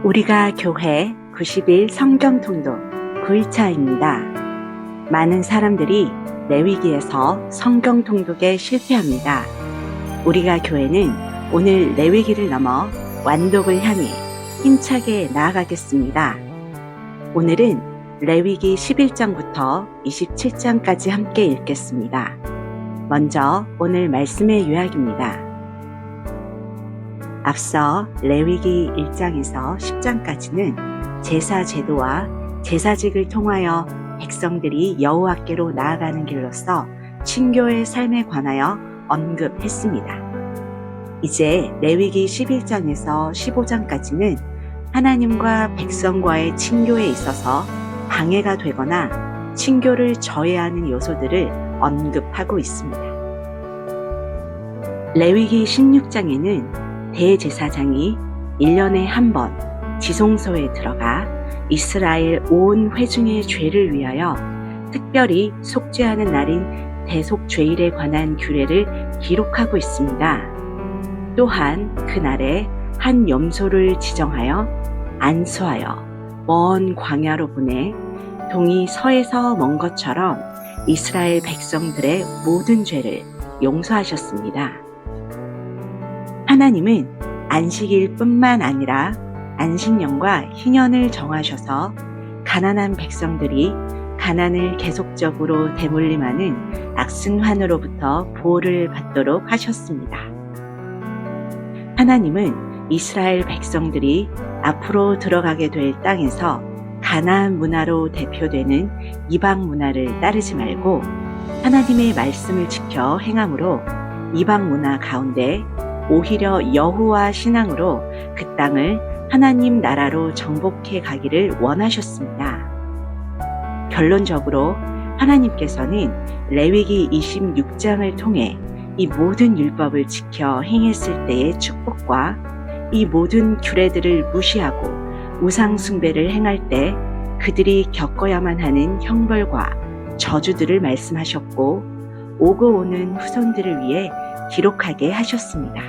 우리가 교회 90일 성경 통독 9일차입니다. 많은 사람들이 레위기에서 성경 통독에 실패합니다. 우리가 교회는 오늘 레위기를 넘어 완독을 향해 힘차게 나아가겠습니다. 오늘은 레위기 11장부터 27장까지 함께 읽겠습니다. 먼저 오늘 말씀의 요약입니다. 앞서 레위기 1장에서 10장까지는 제사 제도와 제사직을 통하여 백성들이 여호와께로 나아가는 길로서 신교의 삶에 관하여 언급했습니다. 이제 레위기 11장에서 15장까지는 하나님과 백성과의 친교에 있어서 방해가 되거나 친교를 저해하는 요소들을 언급하고 있습니다. 레위기 16장에는 대제사장이 1년에 한 번 지성소에 들어가 이스라엘 온 회중의 죄를 위하여 특별히 속죄하는 날인 대속죄일에 관한 규례를 기록하고 있습니다. 또한 그날에 한 염소를 지정하여 안수하여 먼 광야로 보내 동이 서에서 먼 것처럼 이스라엘 백성들의 모든 죄를 용서하셨습니다. 하나님은 안식일 뿐만 아니라 안식년과 희년을 정하셔서 가난한 백성들이 가난을 계속적으로 대물림하는 악순환으로부터 보호를 받도록 하셨습니다. 하나님은 이스라엘 백성들이 앞으로 들어가게 될 땅에서 가나안 문화로 대표되는 이방 문화를 따르지 말고 하나님의 말씀을 지켜 행함으로 이방 문화 가운데 오히려 여호와 신앙으로 그 땅을 하나님 나라로 정복해 가기를 원하셨습니다. 결론적으로 하나님께서는 레위기 26장을 통해 이 모든 율법을 지켜 행했을 때의 축복과 이 모든 규례들을 무시하고 우상 숭배를 행할 때 그들이 겪어야만 하는 형벌과 저주들을 말씀하셨고 오고 오는 후손들을 위해 기록하게 하셨습니다.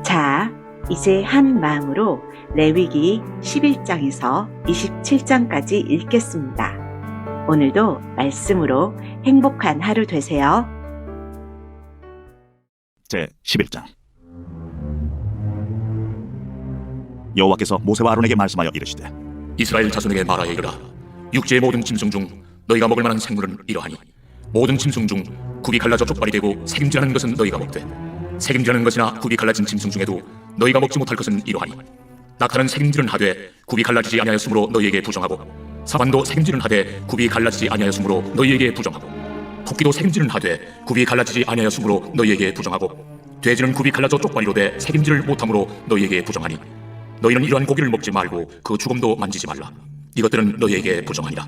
자, 이제 한 마음으로 레위기 11장에서 27장까지 읽겠습니다. 오늘도 말씀으로 행복한 하루 되세요. 제 11장. 여호와께서 모세와 아론에게 말씀하여 이르시되 이스라엘 자손에게 말하여 이르라. 육지의 모든 짐승 중 너희가 먹을 만한 생물은 이러하니 모든 짐승 중 굽이 갈라져 족발이 되고 새김질하는 것은 너희가 먹되 새김질하는 것이나 굽이 갈라진 짐승 중에도 너희가 먹지 못할 것은 이러하니 낙타는 새김질은 하되 굽이 갈라지지 아니하였으므로 너희에게 부정하고 사반도 새김질은 하되 굽이 갈라지지 아니하였으므로 너희에게 부정하고 토끼도 새김질은 하되 굽이 갈라지지 아니하였으므로 너희에게 부정하고 돼지는 굽이 갈라져 쪽발이로 돼 새김질을 못함으로 너희에게 부정하니 너희는 이러한 고기를 먹지 말고 그 죽음도 만지지 말라. 이것들은 너희에게 부정하니라.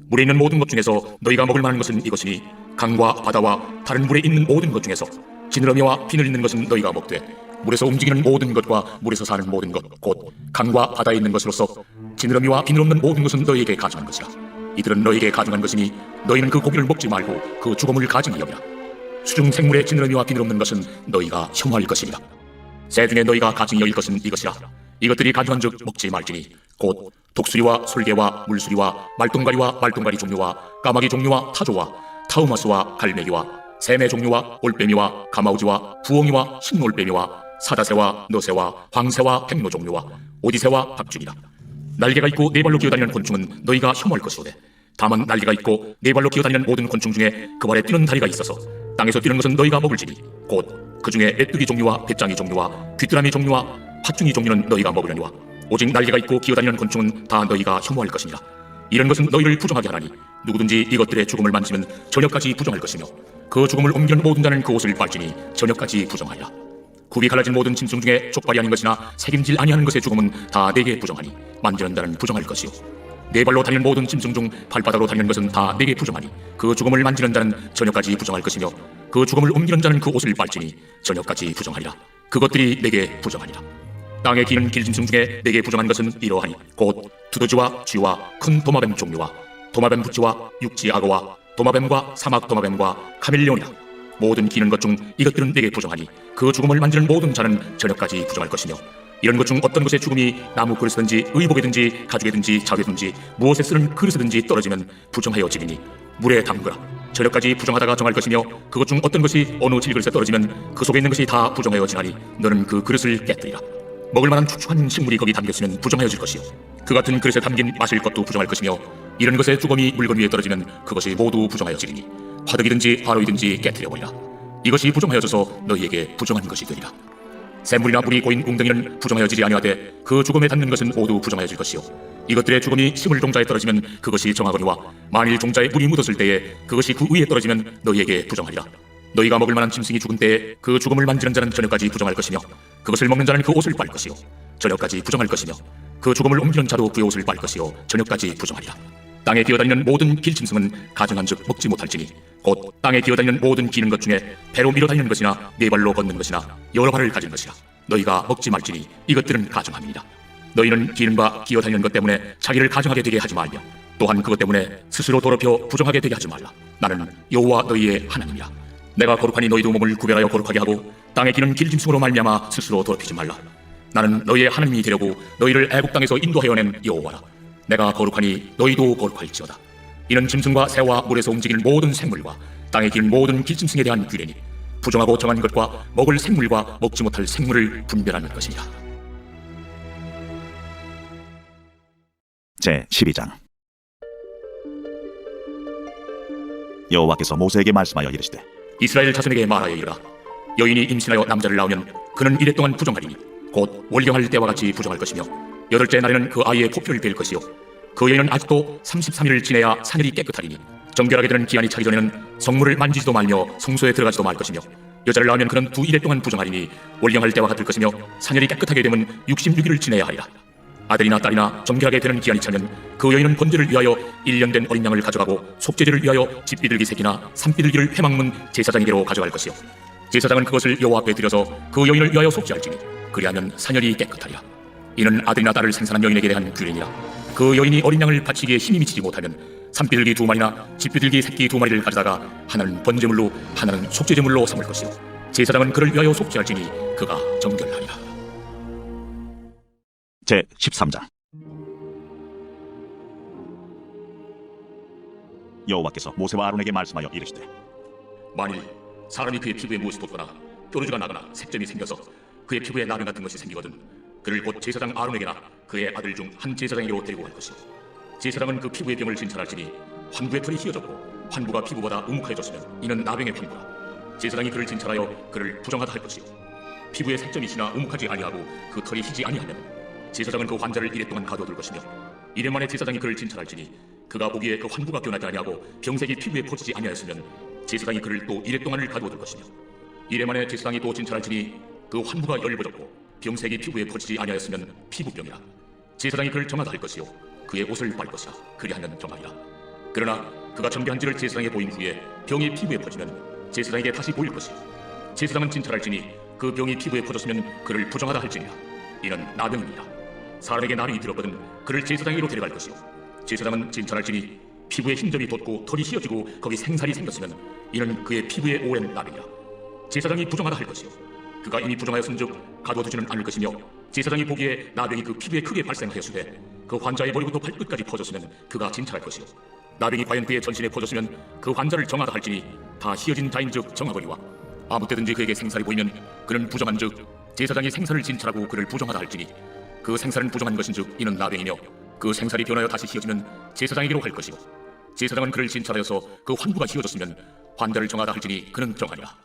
물에 있는 모든 것 중에서 너희가 먹을 만한 것은 이것이니 강과 바다와 다른 물에 있는 모든 것 중에서 지느러미와 비늘 있는 것은 너희가 먹되 물에서 움직이는 모든 것과 물에서 사는 모든 것 곧 강과 바다에 있는 것으로서 지느러미와 비늘 없는 모든 것은 너희에게 가증한 것이라. 이들은 너희에게 가증한 것이니 너희는 그 고기를 먹지 말고 그 죽음을 가증히 여기라. 수중 생물의 지느러미와 비늘 없는 것은 너희가 혐오할 것이니라. 새 중에 너희가 가증히 여길 것은 이것이라. 이것들이 가증한즉 먹지 말지니 곧 독수리와 솔개와 물수리와 말똥가리와 말똥가리 종류와 까마귀 종류와 타조와 타우마스와 갈매기와 샘의 종류와 올빼미와 가마우지와 부엉이와 흰올빼미와 사다새와 너새와 황새와 백로 종류와 오디새와 박쥐니라. 날개가 있고 네 발로 기어다니는 곤충은 너희가 혐오할 것이로되 다만 날개가 있고 네 발로 기어다니는 모든 곤충 중에 그 발에 뛰는 다리가 있어서 땅에서 뛰는 것은 너희가 먹을지니 곧 그 중에 메뚜기 종류와 배짱이 종류와 귀뚜라미 종류와 팥중이 종류는 너희가 먹으려니와 오직 날개가 있고 기어다니는 곤충은 다 너희가 혐오할 것이니라. 이런 것은 너희를 부정하게 하나니 누구든지 이것들의 죽음을 만지면 저녁까지 부정할 것이며 그 죽음을 옮기는 모든 자는 그 옷을 빨지니 저녁까지 부정하리라. 굽이 갈라진 모든 짐승 중에 족발이 아닌 것이나 새김질 아니하는 것의 죽음은 다 내게 부정하니 만지는 자는 부정할 것이요 네 발로 다니는 모든 짐승 중 발바닥으로 다니는 것은 다 내게 부정하니 그 죽음을 만지는 자는 저녁까지 부정할 것이며 그 죽음을 옮기는 자는 그 옷을 빨지니 저녁까지 부정하리라. 그것들이 내게 부정하니라. 땅에 기는 길짐승 중에 내게 부정한 것은 이러하니 곧 두더지와 쥐와 큰 도마뱀 종류와 도마뱀 부치와 육지 악어와 도마뱀과 사막 도마뱀과 카멜레온이라. 모든 기는 것 중 이것들은 내게 부정하니 그 죽음을 만지는 모든 자는 저녁까지 부정할 것이며 이런 것 중 어떤 것의 죽음이 나무 그릇이든지 의복이든지 가죽이든지 자회든지 무엇에 쓰는 그릇이든지 떨어지면 부정하여 지리니 물에 담그라. 저녁까지 부정하다가 정할 것이며 그것 중 어떤 것이 어느 질그릇에 떨어지면 그 속에 있는 것이 다 부정하여 지나니 너는 그 그릇을 깨뜨리라. 먹을 만한 축축한 식물이 거기 담겼으면 부정하여질 것이요 그 같은 그릇에 담긴 마실 것도 부정할 것이며 이런 것의 주검이 물건 위에 떨어지면 그것이 모두 부정하여지리니 화덕이든지 화로이든지 깨뜨려버리라. 이것이 부정하여져서 너희에게 부정한 것이 되리라. 샘물이나 물이 고인 웅덩이는 부정하여지지 아니하되 그 주검에 닿는 것은 모두 부정하여질 것이요 이것들의 주검이 식물 종자에 떨어지면 그것이 정하거니와 만일 종자에 물이 묻었을 때에 그것이 그 위에 떨어지면 너희에게 부정하리라. 너희가 먹을 만한 짐승이 죽은 때에 그 주검을 만지는 자는 저녁까지 부정할 것이며 그것을 먹는 자는 그 옷을 빨 것이요 저녁까지 부정할 것이며 그 주검을 옮기는 자도 그의 옷을 빨 것이요 저녁까지 부정하리라. 땅에 기어다니는 모든 길짐승은 가증한즉 먹지 못할지니 곧 땅에 기어다니는 모든 기는 것 중에 배로 밀어다니는 것이나 네 발로 걷는 것이나 여러 발을 가진 것이라. 너희가 먹지 말지니 이것들은 가증함이니라. 너희는 기는 바 기어다니는 것 때문에 자기를 가증하게 되게 하지 말며 또한 그것 때문에 스스로 더럽혀 부정하게 되게 하지 말라. 나는 여호와 너희의 하나님이라. 내가 거룩하니 너희도 몸을 구별하여 거룩하게 하고 땅에 기는 길짐승으로 말미암아 스스로 더럽히지 말라. 나는 너희의 하나님이 되려고 너희를 애굽 땅에서 인도하여 낸 여호와라. 내가 거룩하니 너희도 거룩할지어다. 이는 짐승과 새와 물에서 움직이는 모든 생물과 땅에 기는 모든 길짐승에 대한 규례니 부정하고 정한 것과 먹을 생물과 먹지 못할 생물을 분별하는 것이니라. 제 12장. 여호와께서 모세에게 말씀하여 이르시되 이스라엘 자손에게 말하여 이르라. 여인이 임신하여 남자를 낳으면 그는 이래 동안 부정하리니 곧 월경할 때와 같이 부정할 것이며 여덟째 날에는 그 아이의 포표를 뺄 것이요 그 여인은 아직도 33일을 지내야 사늘이 깨끗하리니 정결하게 되는 기한이 차기 전에는 성물을 만지지도 말며 성소에 들어가지도 말 것이며 여자를 낳으면 그는 두 일에 동안 부정하리니 월경할 때와 같을 것이며 사늘이 깨끗하게 되면 66일을 지내야 하리라. 아들이나 딸이나 정결하게 되는 기한이 차면 그 여인은 번제를 위하여 1년 된 어린 양을 가져가고 속죄제를 위하여 집비둘기 새끼나 산비둘기를 회막문 제사장에게로 가져갈 것이요 제사장은 그것을 여호와 앞에 드려서 그 여인을 위하여 속죄할지니 그리하면 사년이 깨끗하리라. 이는 아들이나 딸을 생산한 여인에게 대한 규례니라. 그 여인이 어린 양을 바치기에 힘이 미치지 못하면 산비둘기 2마리나 집비둘기 새끼 2마리를 가져다가 하나는 번제물로 하나는 속죄제물로 삼을 것이요 제사장은 그를 위하여 속죄할지니 그가 정결하리라. 제 13장. 여호와께서 모세와 아론에게 말씀하여 이르시되 만일 사람이 그의 피부에 무엇이 돋거나 뾰루지가 나거나 색점이 생겨서 그의 피부에 나병 같은 것이 생기거든 그를 곧 제사장 아론에게나 그의 아들 중 한 제사장에게로 데리고 갈 것이요 제사장은 그 피부의 병을 진찰할지니 환부의 털이 휘어졌고 환부가 피부보다 우묵하여졌으면 이는 나병의 환부라. 제사장이 그를 진찰하여 그를 부정하다 할 것이요 피부에 색점이 시나 우묵하지 아니하고 그 털이 희지 아니하면 제사장은 그 환자를 이래 동안 가둬둘 것이며 이래 만에 제사장이 그를 진찰할지니 그가 보기에 그 환부가 변하지 아니하고 병색이 피부에 퍼지지 아니하였으면 제사장이 그를 또 이래 동안을 가둬둘 것이며 이래 만에 제사장이 또 진찰할지니 그 환부가 열버졌고 병색이 피부에 퍼지지 아니하였으면 피부병이라. 제사장이 그를 정하다 할 것이요 그의 옷을 빨 것이라. 그리하면 정하리라. 그러나 그가 정결한지를 제사장에 보인 후에 병이 피부에 퍼지면 제사장에게 다시 보일 것이요 제사장은 진찰할지니 그 병이 피부에 퍼졌으면 그를 부정하다 할지니라. 이는 나병입니다. 사람에게 나병이 들었거든 그를 제사장에게로 데려갈 것이요 제사장은 진찰할지니 피부에 흰점이 돋고 털이 휘어지고 거기 생살이 생겼으면 이는 그의 피부에 오랜 나병이라. 제사장이 부정하다 할 것이요 그가 이미 부정하였은즉 가둬두지는 않을 것이며 제사장이 보기에 나병이 그 피부에 크게 발생하였으되 그 환자의 머리부터 발끝까지 퍼졌으면 그가 진찰할 것이요 나병이 과연 그의 전신에 퍼졌으면 그 환자를 정하다 할지니 다 휘어진 자인즉 정하거니와 아무 때든지 그에게 생살이 보이면 그는 부정한즉 제사장이 생살을 진찰하고 그를 부정하다 할지니 그 생살은 부정한 것인즉 이는 나병이며 그 생살이 변하여 다시 휘어지면 제사장에게로 갈 것이요 제사장은 그를 진찰하여서 그 환부가 휘어졌으면 환자를 정하다 할지니 그는 정하리라.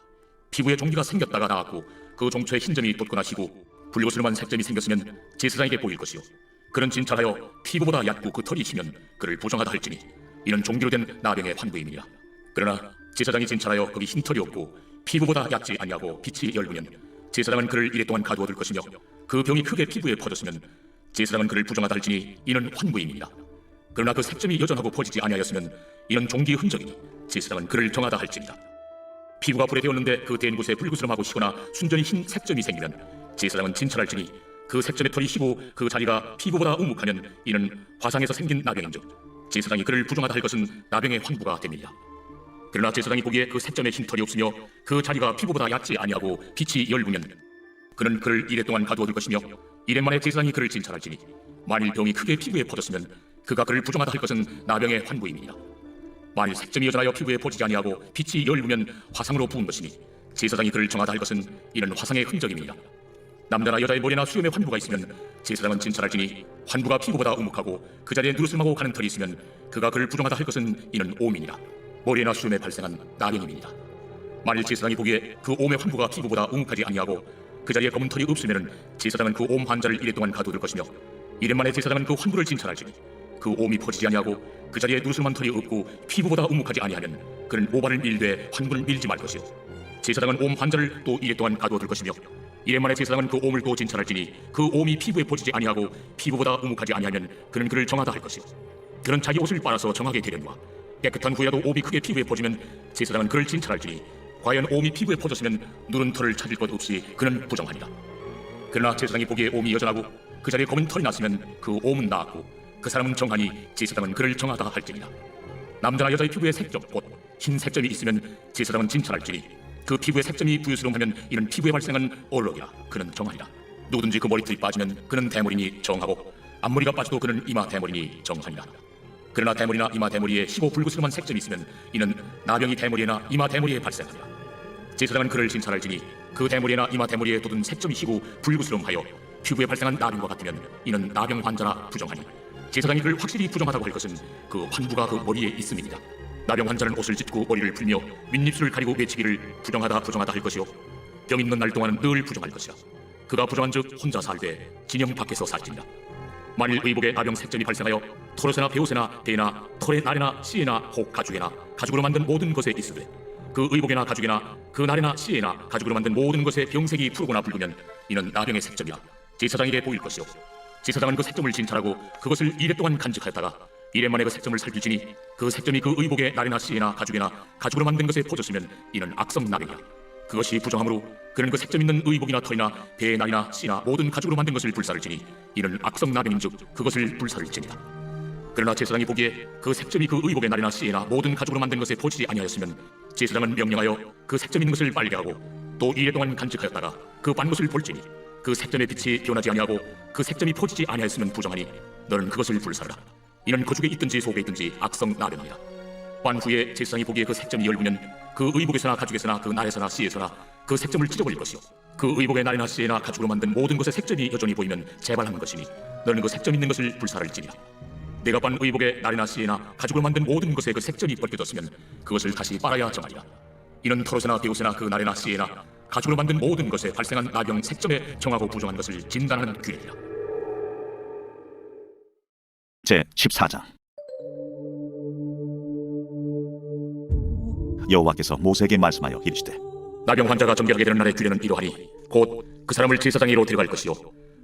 피부에 종기가 생겼다가 나았고 그 종초에 흰점이 돋거나 희고 붉으스름한 색점이 생겼으면 제사장에게 보일 것이요 그는 진찰하여 피부보다 얕고 그 털이 희면 그를 부정하다 할지니 이는 종기로 된 나병의 환부임이니라. 그러나 제사장이 진찰하여 거기 흰 털이 없고 피부보다 얕지 아니하고 빛이 열구면 제사장은 그를 이래 동안 가두어둘 것이며 그 병이 크게 피부에 퍼졌으면 제사장은 그를 부정하다 할지니 이는 환부임이니라. 그러나 그 색점이 여전하고 퍼지지 아니하였으면 이는 종기의 흔적이니 제사장은 그를 정하다 할지니라. 피부가 불에 데웠는데 그 댄 곳에 불구스름하고 희거나 순전히 흰 색점이 생기면 제사장은 진찰할지니 그 색점의 털이 희고 그 자리가 피부보다 우묵하면 이는 화상에서 생긴 나병인즉 제사장이 그를 부정하다 할 것은 나병의 환부가 됨이니라. 그러나 제사장이 보기에 그 색점에 흰 털이 없으며 그 자리가 피부보다 얕지 아니하고 빛이 열구면 그는 그를 이래 동안 가두어둘 것이며 이랜만에 제사장이 그를 진찰할지니 만일 병이 크게 피부에 퍼졌으면 그가 그를 부정하다 할 것은 나병의 환부임이니라. 만일 색점이 여전하여 피부에 퍼지지 아니하고 빛이 열리면 화상으로 부은 것이니 제사장이 그를 정하다 할 것은 이는 화상의 흔적임이니라. 남자나 여자의 머리나 수염에 환부가 있으면 제사장은 진찰할지니 환부가 피부보다 우묵하고 그 자리에 누르스름하고 가는 털이 있으면 그가 그를 부정하다 할 것은 이는 오민이라. 머리나 수염에 발생한 나병임이니라. 만일 제사장이 보기에 그 옴의 환부가 피부보다 우묵하지 아니하고 그 자리에 검은 털이 없으면 제사장은 그 옴 환자를 이래 동안 가둬둘 것이며 이랜만에 제사장은 그 환부를 진찰할지니 그 옴이 퍼지지 아니하고 그 자리에 누르스름한 털이 없고 피부보다 우묵하지 아니하면 그는 오반을 밀되 환부를 밀지 말 것이요 제사장은 옴 환자를 또 이래 동안 가둬둘 것이며 이랜만에 제사장은 그 옴을 또 진찰할지니 그 옴이 피부에 퍼지지 아니하고 피부보다 우묵하지 아니하면 그는 그를 정하다 할 것이요 그는 자기 옷을 빨아서 정하게 되려니와 깨끗한 후에라도 옴이 크게 피부에 퍼지면 제사장은 그를 진찰할지니 과연 옴이 피부에 퍼졌으면 누른 털을 찾을 것 없이 그는 부정하니라. 그러나 제사장이 보기에 옴이 여전하고 그 자리에 검은 털이 났으면 그 옴은 나았고 그 사람은 정하니 제사장은 그를 정하다 할지니라. 남자나 여자의 피부에 색점 곧 흰 색점이 있으면 제사장은 진찰할지니 그 피부에 색점이 부유스러우면 이는 피부에 발생한 얼룩이라 그는 정하니라. 누구든지 그 머리털이 빠지면 그는 대머리니 정하고 앞머리가 빠져도 그는 이마 대머리니 정하니라. 그러나 대머리나 이마 대머리에 15 불구스름한 색점이 있으면 이는 나병이 대머리나 이마 대머리에 발생하리라. 제사장은 그를 진찰할지니 그 대머리나 이마 대머리에 돋은 색점이 희고 불구스름하여 피부에 발생한 나병과 같으면 이는 나병 환자라 부정하니 제사장이 그를 확실히 부정하다고 할 것은 그 환부가 그 머리에 있음이니라. 나병 환자는 옷을 찢고 머리를 풀며 윗입술을 가리고 외치기를 부정하다 할 것이요 병 있는 날 동안은 늘 부정할 것이라. 그가 부정한즉 혼자 살되 진영 밖에서 살지니라. 만일 의복에 나병 색점이 발생하여 토롯에나 베옷에나 배나 털에 날에나 씨에나 혹 가죽에나 가죽으로 만든 모든 것에 있으되 그 의복에나 가죽에나 그 날에나 씨에나 가죽으로 만든 모든 것에 병색이 푸르거나 붉으면 이는 나병의 색점이라. 제사장에게 보일 것이요 제사장은 그 색점을 진찰하고 그것을 이래 동안 간직하였다가 이래 만에 그 색점을 살필지니 그 색점이 그 의복에 날에나 씨에나 가죽에나 가죽으로 만든 것에 퍼졌으면 이는 악성 나병이라. 그것이 부정하므로 그는 그 색점 있는 의복이나 털이나 배의 날이나 씨나 모든 가죽으로 만든 것을 불사를지니 이는 악성 나병인즉 그것을 불사를지니라. 그러나 제사장이 보기에 그 색점이 그 의복의 날이나 씨에나 모든 가죽으로 만든 것에 퍼지지 아니하였으면 제사장은 명령하여 그 색점 있는 것을 빨게 하고 또 이래 동안 간직하였다가 그 빤 것을 볼지니 그 색점의 빛이 변하지 아니하고 그 색점이 퍼지지 아니하였으면 부정하니 너는 그것을 불사르라. 이는 거죽에 있든지 속에 있든지 악성 나병이라. 빤 후에 제사장이 보기에 그 색점이 열리면 그 의복에서나 가죽에서나 그 날에서나 씨에서나 그 색점을 찢어버릴 것이요 그 의복의 날이나 씨에나 가죽으로 만든 모든 것의 색점이 여전히 보이면 재발하는 것이니 너는 그 색점 있는 것을 불사를지니라. 내가 빤 의복의 날이나 씨에나 가죽으로 만든 모든 것에 그 색점이 벗겨졌으면 그것을 다시 빨아야 정하리라. 이는 털옷에나 베옷에나 그 날에나 씨에나 가죽으로 만든 모든 것에 발생한 나병 색점에 정하고 부정한 것을 진단하는 규례니라. 제 14장. 여호와께서 모세에게 말씀하여 이르시되 나병 환자가 정결하게 되는 날의 규례는 이러하니 곧 그 사람을 제사장에로 데려갈 것이요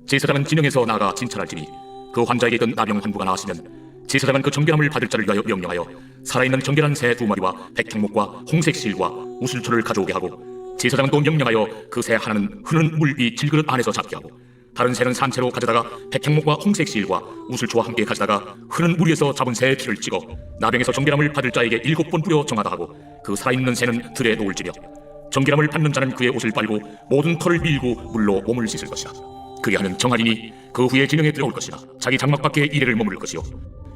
제사장은 진영에서 나가 진찰할지니 그 환자에게 있던 나병 환부가 나았으면 제사장은 그 정결함을 받을 자를 위하여 명령하여 살아있는 정결한 새 2마리와 백향목과 홍색 실과 우슬초를 가져오게 하고 제사장은 또 명령하여 그 새 하나는 흐르는 물 위 질그릇 안에서 잡게 하고 다른 새는 산채로 가져다가 백향목과 홍색 실과 우슬초와 함께 가져다가 흐르는 물 위에서 잡은 새의 피를 찍어 나병에서 정결함을 받을 자에게 7번 뿌려 정하다 하고 그 살아있는 새는 들에 놓을지며 정결함을 받는 자는 그의 옷을 빨고 모든 털을 밀고 물로 몸을 씻을 것이라. 그리 하면 정하리니 그 후에 진영에 들어올 것이나 자기 장막 밖에 이래를 머물 것이요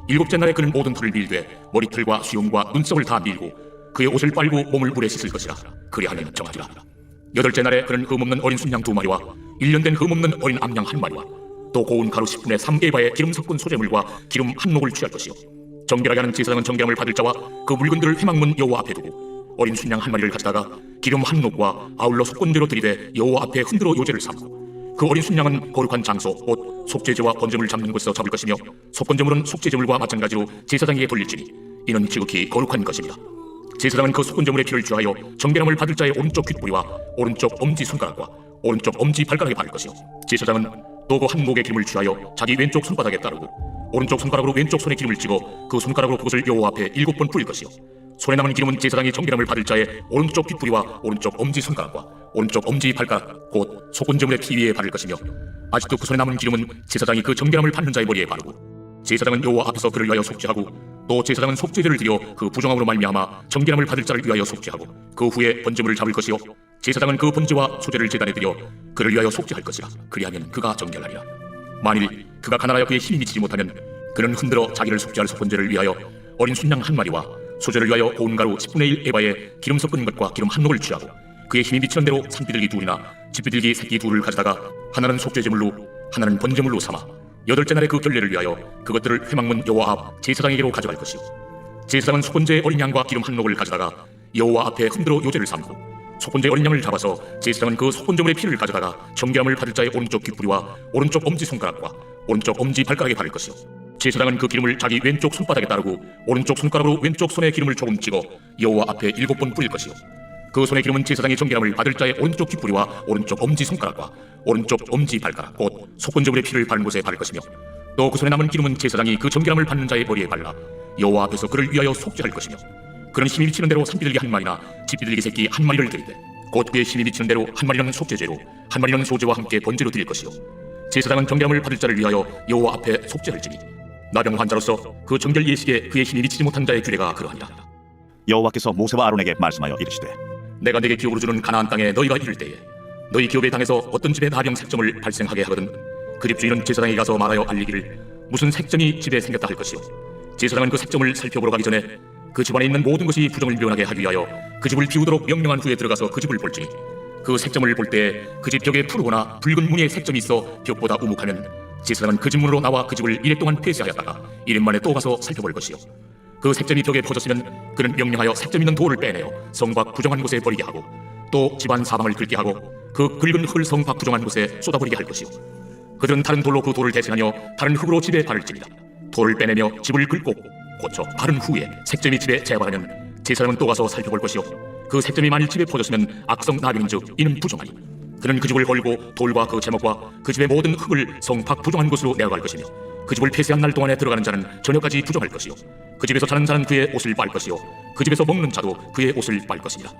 7째 날에 그는 모든 털을 밀되 머리털과 수염과 눈썹을 다 밀고 그의 옷을 빨고 몸을 물에 씻을 것이라. 그리 하면 정하리라. 8째 날에 그는 흠없는 어린 순양 2마리와 1년 된 흠없는 어린 암양 1마리와 또 고운 가루 10분의 3에바의 기름 섞은 소재물과 기름 한 녹을 취할 것이요 정결하게 하는 제사장은 정결함을 받을 자와 그 물건들을 회막문 여호와 앞에 두고 어린 순양 1마리를 가져다가 기름 한 녹과 아울러 속건제로 들이대 여호와 앞에 흔들어 요제를 삼고 그 어린 순양은 거룩한 장소 곧 속죄제와 번제물 잡는 곳에서 잡을 것이며 속건제물은 속죄제물과 마찬가지로 제사장에게 돌릴지니 이는 지극히 거룩한 것입니다. 제사장은 그 속건제물의 피를 취하여 정결함을 받을 자의 오른쪽 귓부리와 오른쪽 엄지 손가락과 오른쪽 엄지 발가락에 바를 것이요 제사장은 또 그 한 목의 기름을 취하여 자기 왼쪽 손바닥에 따르고 오른쪽 손가락으로 왼쪽 손에 기름을 찍어 그 손가락으로 그것을 여호와 앞에 7번 뿌릴 것이요 손에 남은 기름은 제사장이 정결함을 받을 자의 오른쪽 귓부리와 오른쪽 엄지 손가락과 오른쪽 엄지 발가락 곧 속건제물의 피 위에 바를 것이며 아직도 그 손에 남은 기름은 제사장이 그 정결함을 받는 자의 머리에 바르고 제사장은 여호와 앞에서 그를 위하여 속죄하고 또 제사장은 속죄제를 드려 그 부정함으로 말미암아 정결함을 받을 자를 위하여 속죄하고 그 후에 번제물을 잡을 것이요 제사장은 그 번제와 소제를 제단에 드려 그를 위하여 속죄할 것이라. 그리하면 그가 정결하리라. 만일 그가 가난하여 그의 힘이 미치지 못하면 그는 흔들어 자기를 속죄할 속번제를 위하여 어린 순양 한 마리와 소제를 위하여 고운 가루 10분의 1 에바에 기름 섞은 것과 기름 한 녹을 취하고 그의 힘이 미치는 대로 산비둘기 둘이나 집비둘기 새끼 둘을 가져다가 하나는 속죄제물로 하나는 번제물로 삼아 8째 날에 그 결례를 위하여 그것들을 회막문 여호와 앞 제사장에게로 가져갈 것이요 제사장은 속번제 어린 양과 기름 한 녹을 가져다가 여호와 앞에 흔들어 요제를 삼고 속번제 어린 양을 잡아서 제사장은 그 속번제물의 피를 가져다가 정결함을 받을 자의 오른쪽 귓부리와 오른쪽 엄지손가락과 오른쪽 엄지발가락에 바를 것이요 제사장은 그 기름을 자기 왼쪽 손바닥에 따르고 오른쪽 손가락으로 왼쪽 손에 기름을 조금 찍어 여호와 앞에 7번 뿌릴 것이요 그 손의 기름은 제사장의 정결함을 받을 자의 오른쪽 귓부리와 오른쪽 엄지손가락과 오른쪽 엄지발가락 곧 속번제물의 피를 바른 곳에 바를 것이며 또 그 손에 남은 기름은 제사장이 그 정결함을 받는 자의 머리에 발라 여호와 앞에서 그를 위하여 속죄할 것이며 그는 힘이 미치는 대로 산비둘기 한 마리나 집비둘기 새끼 한 마리를 드리되 곧 그의 힘이 미치는 대로 한 마리는 속죄제로 한 마리는 소제와 함께 번제로 드릴 것이요 제사장은 정결함을 받을 자를 위하여 여호와 앞에 속죄할지니 나병 환자로서 그 정결 예식에 그의 힘이 미치지 못한 자의 규례가 그러하니라. 여호와께서 모세와 아론에게 말씀하여 이르시되 내가 네게 기업으로 주는 가나안 땅에 너희가 이를 때에 너희 기업의 당에서 어떤 집에 나병 색점을 발생하게 하거든 그 집 주인은 제사장에게 가서 말하여 알리기를 무슨 색점이 집에 생겼다 할 것이요 제사장은 그 색점을 살펴보러 가기 전에 그 집안에 있는 모든 것이 부정을 묘하게 하기 위하여 그 집을 비우도록 명령한 후에 들어가서 그 집을 볼지니 그 색점을 볼 때에 그 집 벽에 푸르거나 붉은 무늬의 색점이 있어 벽보다 우묵하면 제사장은 그 집 문으로 나와 그 집을 1일 동안 폐쇄하였다가 1일 만에 또 가서 살펴볼 것이요 그 색점이 벽에 퍼졌으면 그는 명령하여 색점 있는 돌을 빼내어 성 밖 부정한 곳에 버리게 하고 또 집안 사방을 긁게 하고 그 긁은 흙을 성 밖 부정한 곳에 쏟아버리게 할 것이요 그들은 다른 돌로 그 돌을 대신하여 다른 흙으로 집에 바를지니라. 돌을 빼내며 집을 긁고 고쳐 바른 후에 색점이 집에 재발하면 제사장은 또 가서 살펴볼 것이요 그 색점이 만일 집에 퍼졌으면 악성 나병인즉 이는 부정하니 그는 그 집을 걸고 돌과 그 제목과 그 집의 모든 흙을 성 밖 부정한 곳으로 내어갈 것이며 그 집을 폐쇄한 날 동안에 들어가는 자는 저녁까지 부정할 것이요 그 집에서 자는 자는 그의 옷을 빨 것이요 그 집에서 먹는 자도 그의 옷을 빨 것이니라.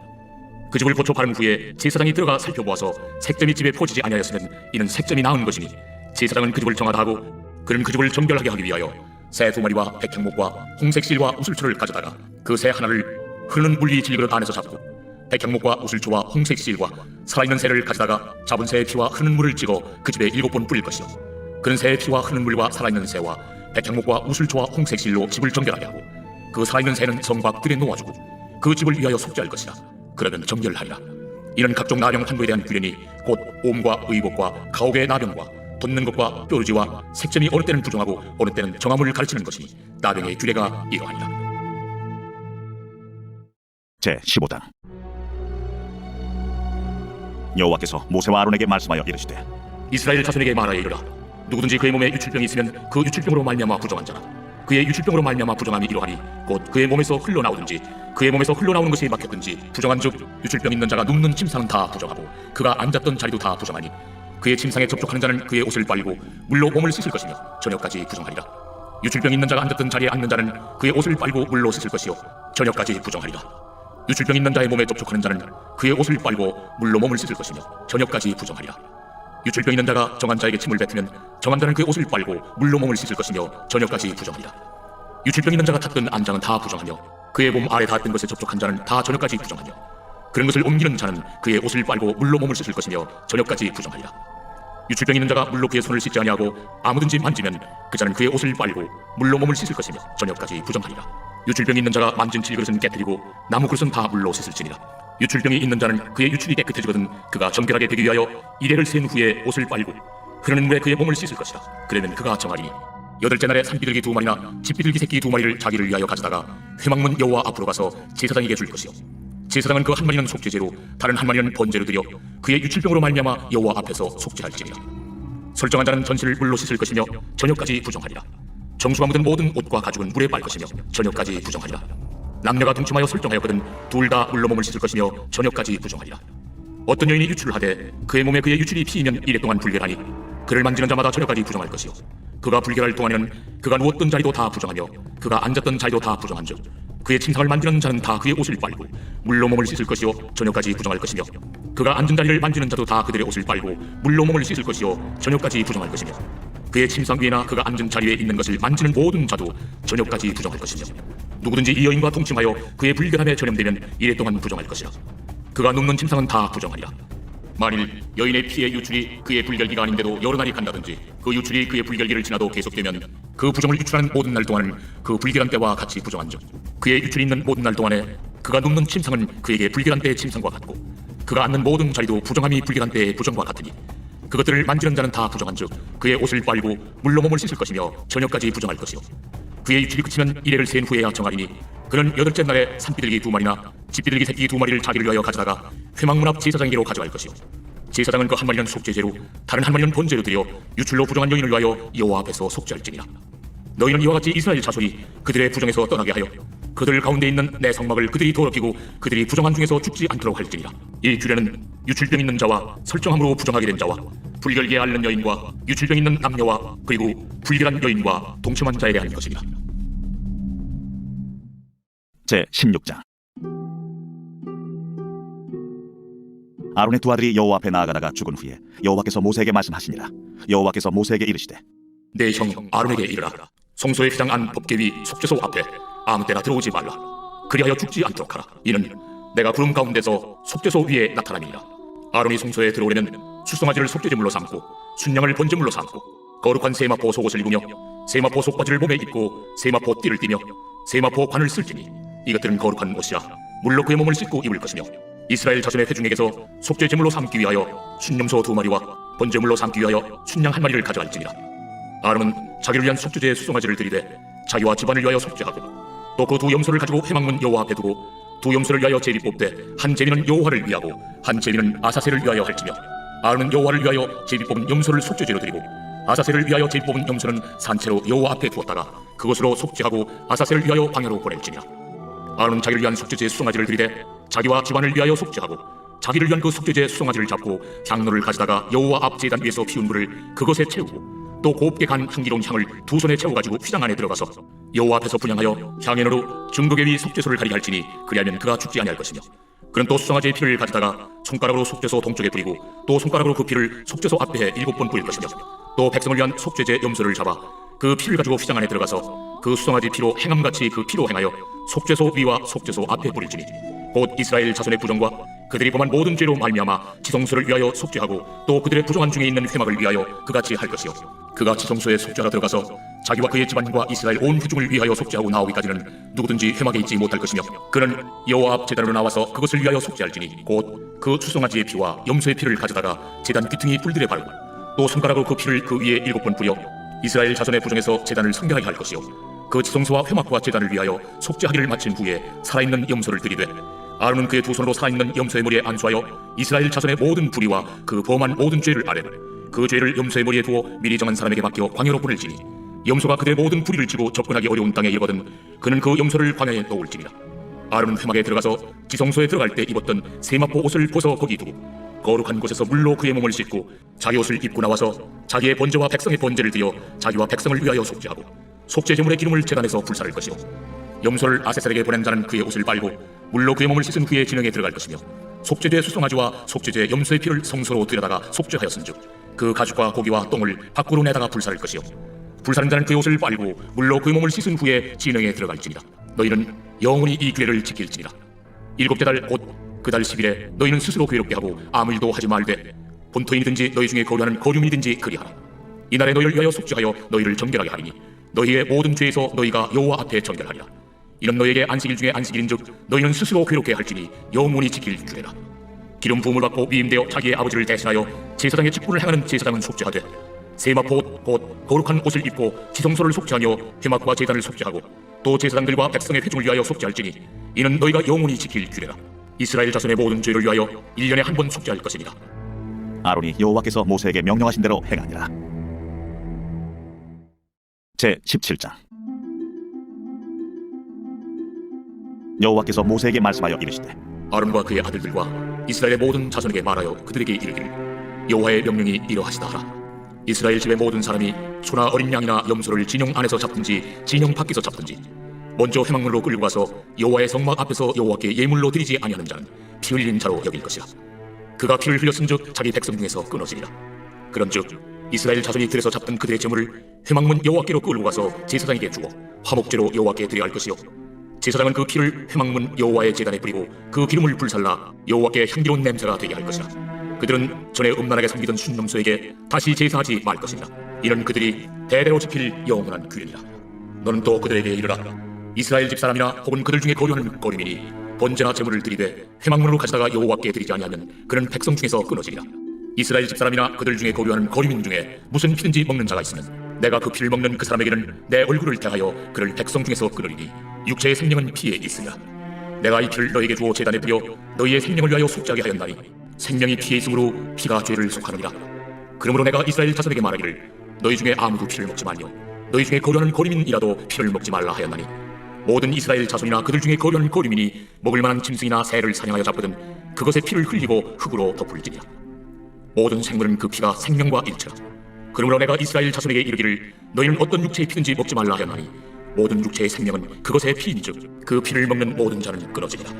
그 집을 고쳐 바른 후에 제사장이 들어가 살펴보아서 색점이 집에 퍼지지 아니하였으면 이는 색점이 나은 것이니 제사장은 그 집을 정하다 하고 그는 그 집을 정결하게 하기 위하여 새 2마리와 백향목과 홍색실과 우슬초를 가져다가 그 새 하나를 흐르는 물이 질그릇 안에서 잡고 백향목과 우슬초와 홍색실과 살아있는 새를 가져다가 잡은 새의 피와 흐르는 물을 찍어 그 집에 7번 뿌릴 것이요 그는 새의 피와 흐르는 물과 살아있는 새와 백향목과 우슬초와 홍색실로 집을 정결하게 하고 그 살아있는 새는 성 밖 들에 놓아주고 그 집을 위하여 속죄할 것이라. 그러면 정결하리라. 이는 각종 나병 환부에 대한 규례니 곧 옴과 의복과 가옥의 나병과 돋는 것과 뾰루지와 색점이 어느 때는 부정하고 어느 때는 정함을 가르치는 것이니 나병의 규례가 이러하니라. 제15장 여호와께서 모세와 아론에게 말씀하여 이르시되 이스라엘 자손에게 말하여 이르라. 누구든지 그의 몸에 유출병이 있으면 그 유출병으로 말미암아 부정한 자라. 그의 유출병으로 말미암아 부정함이 이러하니 곧 그의 몸에서 흘러나오든지 그의 몸에서 흘러나오는 것이 막혔든지 부정한즉 유출병 있는 자가 눕는 침상은 다 부정하고 그가 앉았던 자리도 다 부정하니 그의 침상에 접촉하는 자는 그의 옷을 빨고 물로 몸을 씻을 것이며 저녁까지 부정하리라. 유출병 있는 자가 앉았던 자리에 앉는 자는 그의 옷을 빨고 물로 씻을 것이요 저녁까지 부정하리라. 유출병 있는 자의 몸에 접촉하는 자는 그의 옷을 빨고 물로 몸을 씻을 것이며 저녁까지 부정하리라. 유출병 있는 자가 정한 자에게 침을 뱉으면 정한 자는 그의 옷을 빨고 물로 몸을 씻을 것이며 저녁까지 부정하리라. 유출병 있는 자가 탔던 안장은 다 부정하며 그의 몸 아래 닿았던 것에 접촉한 자는 다 저녁까지 부정하며 그런 것을 옮기는 자는 그의 옷을 빨고 물로 몸을 씻을 것이며 저녁까지 부정하리라. 유출병 있는 자가 물로 그의 손을 씻지 아니하고 아무든지 만지면 그 자는 그의 옷을 빨고 물로 몸을 씻을 것이며 저녁까지 부정하리라. 유출병 있는 자가 만진 질그릇은 깨뜨리고 나무 그릇은 다 물로 씻을지니라. 유출병이 있는 자는 그의 유출이 깨끗해지거든 그가 정결하게 되기 위하여 이레를 센 후에 옷을 빨고 흐르는 물에 그의 몸을 씻을 것이라. 그러면 그가 정하리니 8째 날에 산비둘기 2마리나 집비둘기 새끼 2마리를 자기를 위하여 가져다가 회막문 여호와 앞으로 가서 제사장에게 줄 것이요 제사장은 그 한 마리는 속죄제로 다른 한 마리는 번제로 드려 그의 유출병으로 말미암아 여호와 앞에서 속죄할지니라. 설정한 자는 전신을 물로 씻을 것이며 저녁까지 부정하리라. 정수가 묻은 모든 옷과 가죽은 물에 빨 것이며 저녁까지 부정하리라. 남녀가 동침하여 설정하였거든 둘 다 물로 몸을 씻을 것이며 저녁까지 부정하리라. 어떤 여인이 유출을 하되 그의 몸에 그의 유출이 피이면 이래 동안 불결하니 그를 만지는 자마다 저녁까지 부정할 것이요 그가 불결할 동안에는 그가 누웠던 자리도 다 부정하며 그가 앉았던 자리도 다 부정한즉 그의 침상을 만지는 자는 다 그의 옷을 빨고 물로 몸을 씻을 것이요 저녁까지 부정할 것이며 그가 앉은 자리를 만지는 자도 다 그들의 옷을 빨고 물로 몸을 씻을 것이요 저녁까지 부정할 것이며 그의 침상 위에나 그가 앉은 자리에 있는 것을 만지는 모든 자도 저녁까지 부정할 것이며 누구든지 이 여인과 동침하여 그의 불결함에 전염되면 이래 동안 부정할 것이라. 그가 눕는 침상은 다 부정하리라. 만일 여인의 피의 유출이 그의 불결기가 아닌데도 여러 날이 간다든지 그 유출이 그의 불결기를 지나도 계속되면 그 부정을 유출하는 모든 날 동안은 그 불결한 때와 같이 부정한즉 그의 유출이 있는 모든 날 동안에 그가 눕는 침상은 그에게 불결한 때의 침상과 같고 그가 앉는 모든 자리도 부정함이 불결한 때의 부정과 같으니 그것들을 만지는 자는 다 부정한즉 그의 옷을 빨고 물로 몸을 씻을 것이며 저녁까지 부정할 것이요 그의 유출이 그치면 이래를 센 후에야 정하리니 그는 여덟째 날에 산비둘기 2마리나 집비둘기 새끼 2마리를 자기를 위하여 가져다가 회막문 앞 제사장에게로 가져갈 것이요 제사장은 그 한 마리는 속죄제로 다른 한 마리는 번제로 드려 유출로 부정한 여인을 위하여 여호와 앞에서 속죄할지니라. 너희는 이와 같이 이스라엘 자손이 그들의 부정에서 떠나게 하여 그들 가운데 있는 내 성막을 그들이 더럽히고 그들이 부정한 중에서 죽지 않도록 할지니라. 이 규례는 유출병 있는 자와 설정함으로 부정하게 된 자와 불결기에 앓는 여인과 유출병 있는 남녀와 그리고 불결한 여인과 동침한 자에 대한 것이니라. 제 16장. 아론의 두 아들이 여호와 앞에 나아가다가 죽은 후에 여호와께서 모세에게 말씀하시니라. 여호와께서 모세에게 이르시되 내 형 아론에게 이르라. 성소의 휘장 안 법궤 위 속죄소 앞에 아무 때나 들어오지 말라. 그리하여 죽지 않도록 하라. 이는 내가 구름 가운데서 속죄소 위에 나타남이니라. 아론이 성소에 들어오려면 수송아지를 속죄제물로 삼고 순양을 번제물로 삼고 거룩한 세마포 속옷을 입으며 세마포 속바지를 몸에 입고 세마포 띠를 띠며 세마포 관을 쓸지니 이것들은 거룩한 옷이라 물로 그의 몸을 씻고 입을 것이며 이스라엘 자손의 회중에게서 속죄제물로 삼기 위하여 순염소 2마리와 번제물로 삼기 위하여 순양 1마리를 가져갈지니라. 아론은 자기를 위한 속죄제의 수송아지를 들이되 자기와 집안을 위하여 속죄하고 또 그 두 염소를 가지고 회막문 여호와 앞에 두고 두 염소를 위하여 제비 뽑되 한 제비는 여호와를 위하고 한 제비는 아사셀을 위하여 할지며 아론은 여호와를 위하여 제비 뽑은 염소를 속죄제로 드리고 아사셀을 위하여 제비 뽑은 염소는 산채로 여호와 앞에 두었다가 그것으로 속죄하고 아사셀을 위하여 방해로 보낼지니라. 아론은 자기를 위한 속죄제의 수송아지를 들이되 자기와 집안을 위하여 속죄하고 자기를 위한 그 속죄제의 수송아지를 잡고 향로를 가져다가 여호와 앞 제단 위에서 피운 불을 그것에 채우고 또 곱게 간 향기로운 향을 두 손에 채워가지고 휘장 안에 들어가서 여호와 앞에서 분향하여 향연으로 증거궤 위 속죄소를 가리게 할지니 그리하면 그가 죽지 아니할 것이며 그는 또 수송아지의 피를 가져다가 손가락으로 속죄소 동쪽에 뿌리고 또 손가락으로 그 피를 속죄소 앞에 7번 뿌릴 것이며 또 백성을 위한 속죄제 염소를 잡아 그 피를 가지고 휘장 안에 들어가서 그 수송아지 피로 행함같이 그 피로 행하여 속죄소 위와 속죄소 앞에 뿌릴지니 곧 이스라엘 자손의 부정과 그들이 범한 모든 죄로 말미암아 지성소를 위하여 속죄하고 또 그들의 부정한 중에 있는 회막을 위하여 그같이 할 것이요 그가 지성소에 속죄하러 들어가서 자기와 그의 집안과 이스라엘 온 회중을 위하여 속죄하고 나오기까지는 누구든지 회막에 있지 못할 것이며 그는 여호와 앞 제단으로 나와서 그것을 위하여 속죄할지니 곧 그 수송아지의 피와 염소의 피를 가져다가 제단 귀퉁이 뿔들에 바르고 또 손가락으로 그 피를 그 위에 7번 뿌려 이스라엘 자손의 부정에서 제단을 성결하게 할 것이요 그 지성소와 회막과 제단을 위하여 속죄하기를 마친 후에 살아있는 염소를 들이되 아론은 그의 두 손으로 살아있는 염소의 머리에 안수하여 이스라엘 자손의 모든 불의와 그 범한 모든 죄를 아뢰 그 죄를 염소의 머리에 두어 미리 정한 사람에게 맡겨 광야로 보낼지니 염소가 그들의 모든 불의를 지고 접근하기 어려운 땅에 이르거든 그는 그 염소를 광야에 놓을지니라. 아론은 회막에 들어가서 지성소에 들어갈 때 입었던 세마포 옷을 벗어 거기 두고 거룩한 곳에서 물로 그의 몸을 씻고 자기 옷을 입고 나와서 자기의 번제와 백성의 번제를 드려 자기와 백성을 위하여 속죄하고 속죄 제물의 기름을 제단에서 불사를 것이요 염소를 아세셀에게 보낸 자는 그의 옷을 빨고 물로 그의 몸을 씻은 후에 진영에 들어갈 것이며 속죄제 수송아지와 속죄제 염소의 피를 성소로 들여다가 속죄하였은즉 그 가죽과 고기와 똥을 밖으로 내다가 불사를 것이요 불사른 자는 그의 옷을 빨고 물로 그의 몸을 씻은 후에 진영에 들어갈지니라. 너희는 영원히 이 규례를 지킬지니라. 7째 달 곧 그 달 10일에 너희는 스스로 괴롭게 하고 아무 일도 하지 말되 본토인이든지 너희 중에 거류하는 거류민이든지 그리하라. 이날에 너희를 위하여 속죄하여 너희를 정결하게 하리니 너희의 모든 죄에서 너희가 여호와 앞에 정결하리라. 이는 너희에게 안식일 중에 안식일인즉 너희는 스스로 괴롭게 할지니 영원히 지킬 규례라. 기름 부음을 받고 위임되어 자기의 아버지를 대신하여 제사장의 직분을 행하는 제사장은 속죄하되 세마포 옷 곧 거룩한 옷을 입고 지성소를 속죄하며 회막과 제단을 속죄하고 또 제사장들과 백성의 회중을 위하여 속죄할지니 이는 너희가 영원히 지킬 규례라. 이스라엘 자손의 모든 죄를 위하여 1년에 한 번 속죄할 것이니라. 아론이 여호와께서 모세에게 명령하신 대로 행하니라. 제 17장. 여호와께서 모세에게 말씀하여 이르시되 아론과 그의 아들들과 이스라엘의 모든 자손에게 말하여 그들에게 이르기를 여호와의 명령이 이러하시다 하라. 이스라엘 집의 모든 사람이 소나 어린 양이나 염소를 진영 안에서 잡든지 진영 밖에서 잡든지 먼저 회막문으로 끌고 가서 여호와의 성막 앞에서 여호와께 예물로 드리지 아니하는 자는 피 흘린 자로 여길 것이라. 그가 피를 흘렸은즉 자기 백성 중에서 끊어지리라. 그런즉 이스라엘 자손이 들에서 잡던 그들의 제물을 회막문 여호와께로 끌고 가서 제사장에게 주어 화목제로 여호와께 드려야 할 것이요 제사장은 그 피를 회막문 여호와의 제단에 뿌리고 그 기름을 불살라 여호와께 향기로운 냄새가 되게 할 것이라. 그들은 전에 음란하게 섬기던 순놈소에게 다시 제사하지 말 것이라. 이는 그들이 대대로 지킬 영원한 규례니라. 너는 또 그들에게 이르라. 이스라엘 집사람이나 혹은 그들 중에 거류하는 거류민이 번제나 제물을 드리되 회막문으로 가져다가 여호와께 드리지 아니하면 그는 백성 중에서 끊어지리라. 이스라엘 집사람이나 그들 중에 거류하는 거류민 중에 무슨 피든지 먹는 자가 있으면 내가 그 피를 먹는 그 사람에게는 내 얼굴을 대하여 그를 백성 중에서 끊으리니 육체의 생명은 피에 있으리라. 내가 이 피를 너희에게 주어 제단에 뿌려 너희의 생명을 위하여 속죄하게 하였나니 생명이 피에 있으므로 피가 죄를 속하느니라. 그러므로 내가 이스라엘 자손에게 말하기를 너희 중에 아무도 피를 먹지 말며 너희 중에 거류하는 거류민이라도 피를 먹지 말라 하였나니 모든 이스라엘 자손이나 그들 중에 거류하는 거류민이 먹을 만한 짐승이나 새를 사냥하여 잡거든 그것의 피를 흘리고 흙으로 덮을지니라. 모든 생물은 그 피가 생명과 일체라. 그러므로 내가 이스라엘 자손에게 이르기를 너희는 어떤 육체의 피든지 먹지 말라 하였나니 모든 육체의 생명은 그것의 피인즉 그 피를 먹는 모든 자는 끊어지리라.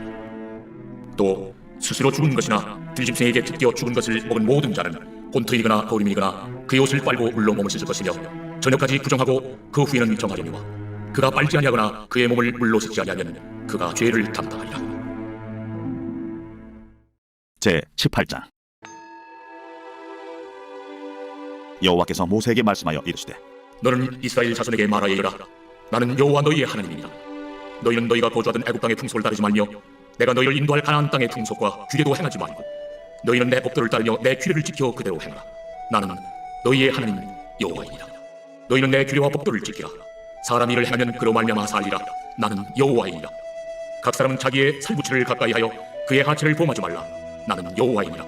또 스스로 죽은 것이나 들짐승에게 뜯겨 죽은 것을 먹은 모든 자는 본토이거나 거류민이거나 그의 옷을 빨고 물로 몸을 씻을 것이며 저녁까지 부정하고 그 후에는 정하려니와 그가 빨지 아니하거나 그의 몸을 물로 씻지 아니하면 그가 죄를 담당하리라. 제 18장. 여호와께서 모세에게 말씀하여 이르시되 너는 이스라엘 자손에게 말하여라. 나는 여호와 너희의 하나님이니라. 너희는 너희가 거주하던 애굽 땅의 풍속을 따르지 말며 내가 너희를 인도할 가나안 땅의 풍속과 규례도 행하지 말고 너희는 내 법도를 따르며 내 규례를 지켜 그대로 행하라. 나는 너희의 하나님 여호와이니라. 너희는 내 규례와 법도를 지키라. 사람 일을 행하면 그로 말미암아 살리라. 나는 여호와이니라. 각 사람은 자기의 살부치를 가까이 하여 그의 하체를 범하지 말라. 나는 여호와이니라.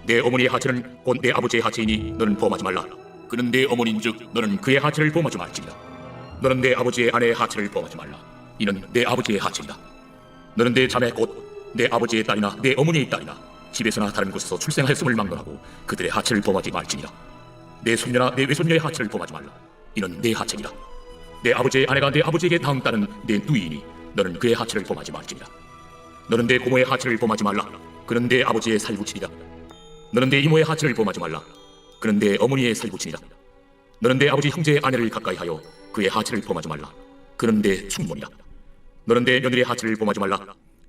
내 어머니의 하체는 곧 내 아버지의 하체이니 너는 범하지 말라. 그는 내 어머니인즉 너는 그의 하체를 범하지 말지니라. 너는 내 아버지의 아내의 하체를 범하지 말라. 이는 내 아버지의 하체이다. 너는 내 자매 곧 내 아버지의 딸이나 내 어머니의 딸이나 집에서나 다른 곳에서 출생하였음을 막론하고 그들의 하체를 범하지 말지니라. 내 손녀나 내 외손녀의 하체를 범하지 말라. 이는 내 하체니라. 내 아버지의 아내가 내 아버지에게 다음 딸은 내 누이이니 너는 그의 하체를 범하지 말지니라. 너는 내 고모의 하체를 범하지 말라. 그는 내 아버지의 살부친이다. 너는 내 이모의 하체를 범하지 말라. 그는 내 어머니의 살부친이다. 너는 내 아버지 형제의 아내를 가까이 하여 그의 하체를 범하지 말라. 그는 내 숙모니라. 너는 내 며느리의 하체를 범하지 말라.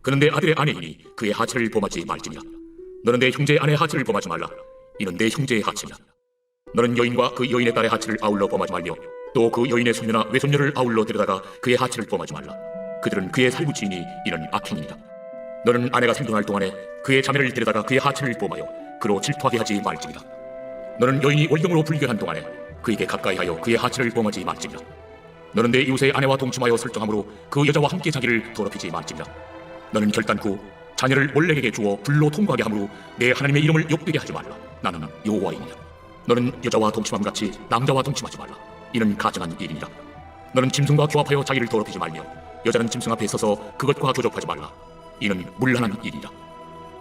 그는 내 아들의 아내이니 그의 하체를 범하지 말지니라. 너는 내 형제의 아내의 하체를 범하지 말라. 이는 내 형제의 하체니라. 너는 여인과 그 여인의 딸의 하체를 아울러 범하지 말며 또 그 여인의 손녀나 외손녀를 아울러 데려다가 그의 하체를 범하지 말라. 그들은 그의 살부치이니 이는 악행이니라. 너는 아내가 생존할 동안에 그의 자매를 데려다가 그의 하체를 범하여 그로 질투하게 하지 말지니라. 너는 여인이 월경으로 불결한 동안에 그에게 가까이 하여 그의 하체를 범하지 말지니라. 너는 내 이웃의 아내와 동침하여 설정함으로 그 여자와 함께 자기를 더럽히지 말지니라. 너는 결단코 자녀를 몰렉에게 주어 불로 통과하게 함으로 내 하나님의 이름을 욕되게 하지 말라. 나는 여호와이니라. 너는 여자와 동침함 같이 남자와 동침하지 말라. 이는 가증한 일이니라. 너는 짐승과 교합하여 자기를 더럽히지 말며 여자는 짐승 앞에 서서 그것과 교접하지 말라. 이는 문란한 일이라.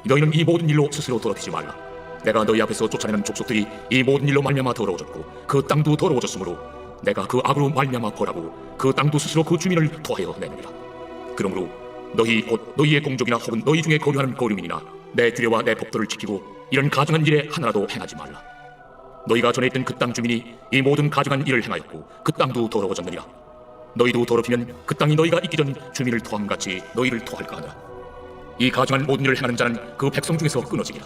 너희는 이 모든 일로 스스로 더럽히지 말라. 내가 너희 앞에서 쫓아내는 족속들이 이 모든 일로 말미암아 더러워졌고 그 땅도 더러워졌으므로 내가 그 악으로 말미암아 벌하고 그 땅도 스스로 그 주민을 토하여 내느니라. 그러므로 너희 곧 너희의 공족이나 혹은 너희 중에 거류하는 거류민이나 내 규례와 내 법도를 지키고 이런 가증한 일에 하나라도 행하지 말라. 너희가 전에 있던 그 땅 주민이 이 모든 가증한 일을 행하였고 그 땅도 더러워졌느니라. 너희도 더럽히면 그 땅이 너희가 있기 전 주민을 토함같이 너희를 토할까 하느라. 이 가증한 모든 일을 행하는 자는 그 백성 중에서 끊어지리라.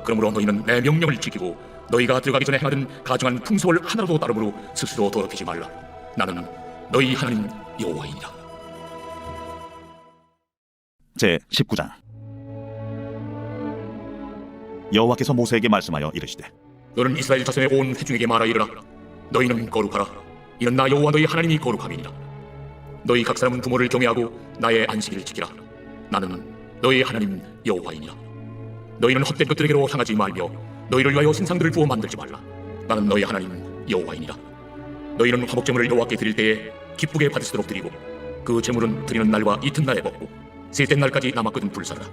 그러므로 너희는 내 명령을 지키고 너희가 들어가기 전에 행하던 가증한 풍속을 하나라도 따름으로 스스로 더럽히지 말라. 나는 너희 하나님 여호와이니라. 제 19장. 여호와께서 모세에게 말씀하여 이르시되 너는 이스라엘 자손의 온 회중에게 말하 이르라. 너희는 거룩하라. 이는 나 여호와 너희 하나님이 거룩함이니라. 너희 각 사람은 부모를 경외하고 나의 안식일을 지키라. 나는 너희 하나님 여호와이니라. 너희는 헛된 것들에게로 향하지 말며 너희를 위하여 신상들을 부어 만들지 말라. 나는 너희 하나님 여호와이니라. 너희는 화목제물을 여호와께 드릴 때에 기쁘게 받으시도록 드리고 그 제물은 드리는 날과 이튿날에 먹고 셋째 날까지 남았거든 불사르라.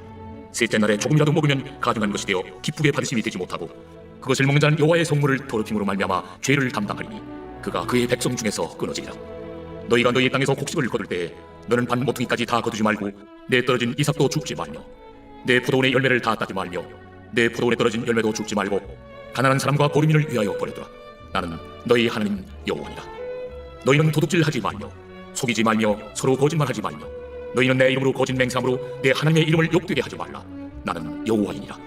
셋째 날에 조금이라도 먹으면 가증한 것이 되어 기쁘게 받으심이 되지 못하고 그것을 먹는 자는 여호와의 성물을 더럽힘으로 말미암아 죄를 담당하리니 그가 그의 백성 중에서 끊어지리라. 너희가 너희 땅에서 곡식을 거둘 때에 너는 반 모퉁이까지 다 거두지 말고 내 떨어진 이삭도 줍지 말며 내 포도원의 열매를 다 따지 말며 내 포도원에 떨어진 열매도 줍지 말고 가난한 사람과 거류민을 위하여 버려두라. 나는 너희 하나님 여호와니라. 너희는 도둑질하지 말며 속이지 말며 서로 거짓말하지 말며 너희는 내 이름으로 거짓 맹세함으로 내 하나님의 이름을 욕되게 하지 말라. 나는 여호와이니라.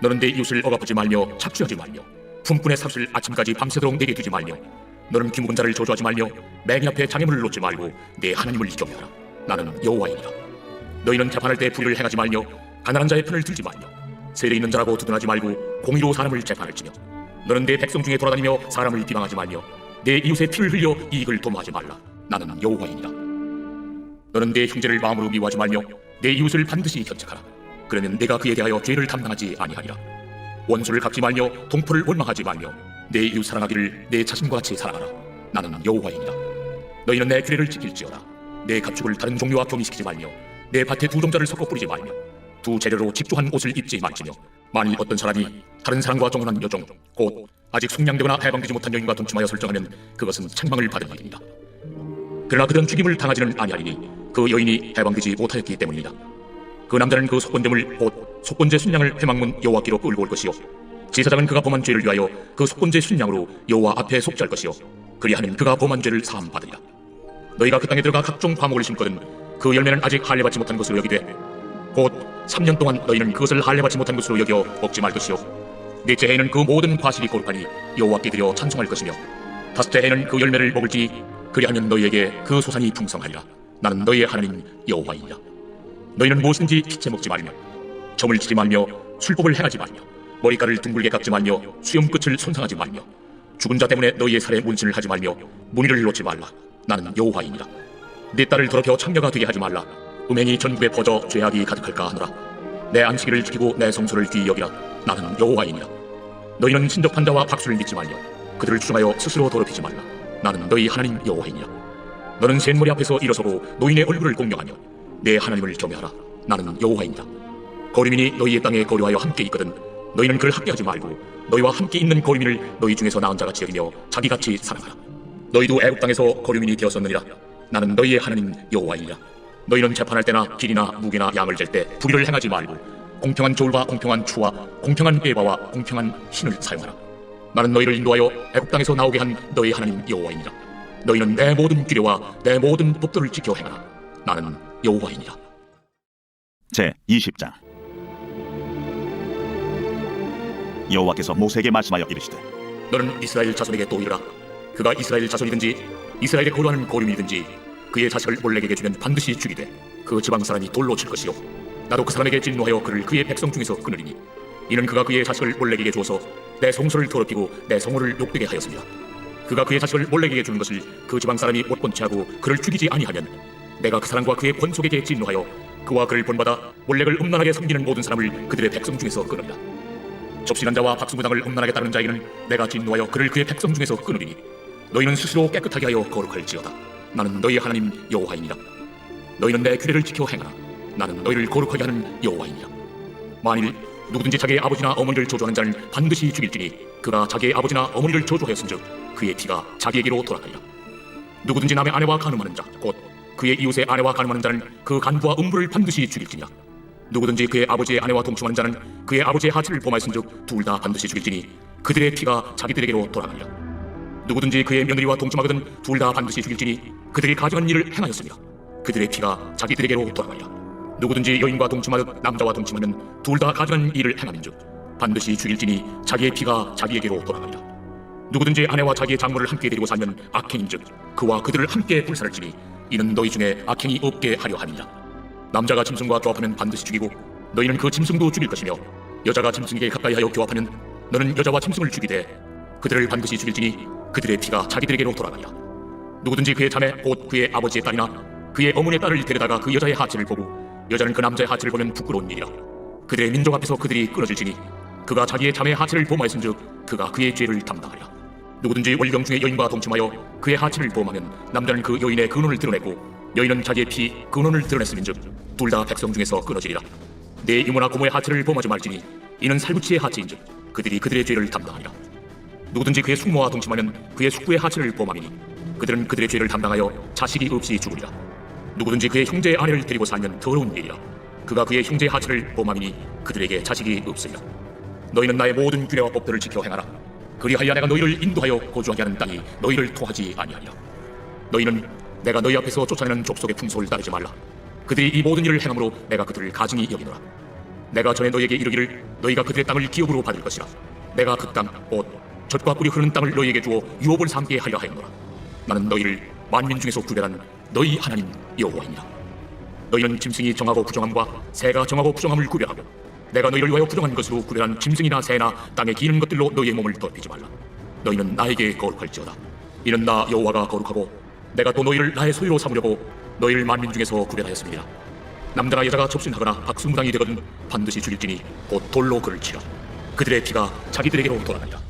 너는 내 이웃을 억압하지 말며 착취하지 말며 품꾼의 삽을 아침까지 밤새도록 내게 두지 말며 너는 귀묵은 자를 저주하지 말며 맹인 앞에 장애물을 놓지 말고 내 하나님을 경외하라. 나는 여호와이니라. 너희는 재판할 때 불의를 행하지 말며 가난한 자의 편을 들지 말며 세례 있는 자라고 두둔하지 말고 공의로 사람을 재판할지며 너는 내 백성 중에 돌아다니며 사람을 비방하지 말며 내 이웃의 피를 흘려 이익을 도모하지 말라. 나는 여호와이니라. 너는 내 형제를 마음으로 미워하지 말며 내 이웃을 반드시 견책하라. 그러면 내가 그에 대하여 죄를 담당하지 아니하리라. 원수를 갚지 말며 동포를 원망하지 말며 내 이웃 사랑하기를 내 자신과 같이 사랑하라. 나는 여호와이니라. 너희는 내 규례를 지킬지어다. 내 가축을 다른 종류와 교미시키지 말며 내 밭에 두 종자를 섞어 뿌리지 말며 두 재료로 직조한 옷을 입지 말지며 만일 어떤 사람이 다른 사람과 정혼한 여종 곧 아직 숙량되거나 해방되지 못한 여인과 동침하여 설정하면 그것은 책망을 받을 일입니다. 그러나 그들은 죽임을 당하지는 아니하리니 그 여인이 해방되지 못하였기 때문이다. 그 남자는 그 속건제물 곧 속건제 순양을 회막문 여호와께로 끌고 올 것이요 제사장은 그가 범한 죄를 위하여 그 속건제 순양으로 여호와 앞에 속죄할 것이요 그리하면 그가 범한 죄를 사함 받으리라. 너희가 그 땅에 들어가 각종 과목을 심거든 그 열매는 아직 할례받지 못한 것으로 여기되 곧 3년 동안 너희는 그것을 할례받지 못한 것으로 여겨 먹지 말 것이요 넷째 해에는 그 모든 과실이 거룩하니 여호와께 드려 찬송할 것이며 다섯째 해에는 그 열매를 먹을지 그리하면 너희에게 그 소산이 풍성하리라. 나는 너희의 하나님 여호와이니라. 너희는 무엇인지 기체 먹지 말며 점을 치지 말며 술법을 행하지 말며 머리카락을 둥글게 깎지 말며 수염 끝을 손상하지 말며 죽은 자 때문에 너희의 살에 문신을 하지 말며 무늬를 놓지 말라. 나는 여호와이니라. 네 딸을 더럽혀 창녀가 되게 하지 말라. 음행이 전국에 퍼져 죄악이 가득할까 하노라. 내 안식일을 지키고 내 성소를 귀히 여기라. 나는 여호와이니라. 너희는 친접한 자와 박수를 믿지 말며 그들을 추종하여 스스로 더럽히지 말라. 나는 너희 하나님 여호와이니라. 너는 셋머리 앞에서 일어서고 노인의 얼굴을 공경하며 내 하나님을 경외하라. 나는 여호와이니라. 거류민이 너희의 땅에 거류하여 함께 있거든 너희는 그를 학대하지 말고 너희와 함께 있는 거류민을 너희 중에서 나은 자같이 여기며 자기같이 사랑하라. 너희도 애굽 땅에서 거류민이 되었었느니라. 나는 너희의 하나님 여호와이니라. 너희는 재판할 때나 길이나 무게나 양을 잴 때 불의를 행하지 말고 공평한 저울과 공평한 추와 공평한 에바와 공평한 흰을 사용하라. 나는 너희를 인도하여 애굽 땅에서 나오게 한 너희 하나님 여호와이니라. 너희는 내 모든 규례와 내 모든 법도를 지켜 행하라. 나는 여호와이니라. 제 20장. 여호와께서 모세에게 말씀하여 이르시되 너는 이스라엘 자손에게 또 이르라. 그가 이스라엘 자손이든지 이스라엘에 거류하는 거류민이든지 그의 자식을 몰렉에게 주면 반드시 죽이되 그 지방 사람이 돌로 칠 것이요 나도 그 사람에게 진노하여 그를 그의 백성 중에서 끊으리니 이는 그가 그의 자식을 몰렉에게 주어서 내 성소를 더럽히고 내 성호를 욕되게 하였습니다. 그가 그의 자식을 몰렉에게 주는 것을 그 지방 사람이 못 번치하고 그를 죽이지 아니하면 내가 그 사람과 그의 권속에게 진노하여 그와 그를 본받아 몰렉을 음란하게 섬기는 모든 사람을 그들의 백성 중에서 끊으리라. 접신한 자와 박수무당을 음란하게 따르는 자에게는 내가 진노하여 그를 그의 백성 중에서 끊으리니 너희는 스스로 깨끗하게 하여 거룩할지어다. 나는 너희 하나님 여호와이니라. 너희는 내 규례를 지켜 행하라. 나는 너희를 거룩하게 하는 여호와이니라. 만일 누구든지 자기의 아버지나 어머니를 저주하는 자는 반드시 죽일지니 그가 자기의 아버지나 어머니를 저주하였은즉 그의 피가 자기에게로 돌아가리라. 누구든지 남의 아내와 간음하는 자 곧 그의 이웃의 아내와 간음하는 자는 그 간부와 음부를 반드시 죽일지니라. 누구든지 그의 아버지의 아내와 동침하는 자는 그의 아버지의 하체를 범하였은즉 둘 다 반드시 죽일지니 그들의 피가 자기들에게로 돌아가리라. 누구든지 그의 며느리와 동침하거든 둘 다 반드시 죽일지니 그들이 가증한 일을 행하였습니다. 그들의 피가 자기들에게로 돌아가리라. 누구든지 여인과 동침하듯 남자와 동침하면 둘 다 가증한 일을 행함인즉 반드시 죽일지니 자기의 피가 자기에게로 돌아가리라. 누구든지 아내와 자기의 작물을 함께 데리고 살면 악행인즉 그와 그들을 함께 불살을지니 이는 너희 중에 악행이 없게 하려 함이라. 남자가 짐승과 교합하면 반드시 죽이고 너희는 그 짐승도 죽일 것이며 여자가 짐승에게 가까이하여 교합하면 너는 여자와 짐승을 죽이되 그들을 반드시 죽일지니 그들의 피가 자기들에게로 돌아가리라. 누구든지 그의 자매 곧 그의 아버지의 딸이나 그의 어머니의 딸을 데려다가 그 여자의 하체를 보고 여자는 그 남자의 하체를 보면 부끄러운 일이라. 그들의 민족 앞에서 그들이 끊어질지니 그가 자기의 자매의 하체를 범하였은즉 그가 그의 죄를 담당하리라. 누구든지 월경 중에 여인과 동침하여 그의 하체를 범하면 남자는 그 여인의 근원을 드러내고 여인은 자기의 피 근원을 드러냈음인즉 둘 다 백성 중에서 끊어지리라. 내 이모나 고모의 하체를 범하지 말지니 이는 살구치의 하체인즉 그들이 그들의 죄를 담당하리라. 누구든지 그의 숙모와 동침하면 그의 숙부의 하체를 범함이니 그들은 그들의 죄를 담당하여 자식이 없이 죽으리라. 누구든지 그의 형제의 아내를 데리고 살면 더러운 일이라. 그가 그의 형제의 하체를 범함이니 그들에게 자식이 없으리라. 너희는 나의 모든 규례와 법들을 지켜 행하라. 그리하여 내가 너희를 인도하여 거주하게 하는 땅이 너희를 토하지 아니하리라. 너희는 내가 너희 앞에서 쫓아내는 족속의 풍속을 따르지 말라. 그들이 이 모든 일을 행함으로 내가 그들을 가증히 여기노라. 내가 전에 너희에게 이르기를 너희가 그들의 땅을 기업으로 받을 것이라. 내가 그 땅 곧 젖과 꿀이 흐르는 땅을 너희에게 주어 유업을 삼게 하려 하였노라. 나는 너희를 만민 중에서 구별한 너희 하나님 여호와이니라. 너희는 짐승이 정하고 부정함과 새가 정하고 부정함을 구별하고 내가 너희를 위하여 부정한 것으로 구별한 짐승이나 새나 땅에 기는 것들로 너희의 몸을 더럽히지 말라. 너희는 나에게 거룩할지어다. 이는 나 여호와가 거룩하고 내가 또 너희를 나의 소유로 삼으려고 너희를 만민 중에서 구별하였습니다. 남자나 여자가 접신하거나 박수무당이 되거든 반드시 죽일지니 곧 돌로 그를 치라. 그들의 피가 자기들에게로 돌아가리라.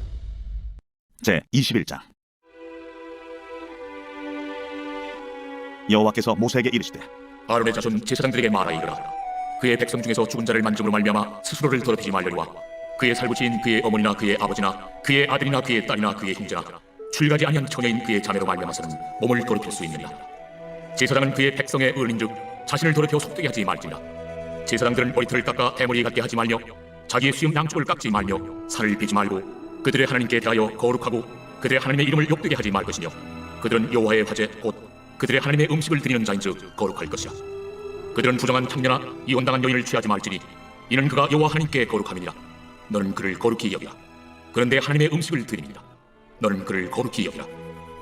제 21장. 여호와께서 모세에게 이르시되 아론의 자손 제사장들에게 말하이르라. 그의 백성 중에서 죽은 자를 만짐으로 말미암아 스스로를 더럽히지 말려니와 그의 살부치인 그의 어머니나 그의 아버지나 그의 아들이나 그의 딸이나 그의 형제나 출가지 아니한 처녀인 그의 자매로 말미암아서는 몸을 더럽힐 수 있느니라. 제사장은 그의 백성의 의인즉 자신을 더럽혀 속되게 하지 말지니라. 제사장들은 머리털을 깎아 대머리 같게 하지 말며 자기의 수염 양쪽을 깎지 말며 살을 베지 말고 그들의 하나님께 대하여 거룩하고 그들의 하나님의 이름을 욕되게 하지 말 것이며 그들은 여호와의 화제 곧 그들의 하나님의 음식을 드리는 자인즉 거룩할 것이라. 그들은 부정한 탐녀나 이혼당한 여인을 취하지 말지니 이는 그가 여호와 하나님께 거룩함이니라. 너는 그를 거룩히 여기라. 그런데 하나님의 음식을 드립니다. 너는 그를 거룩히 여기라.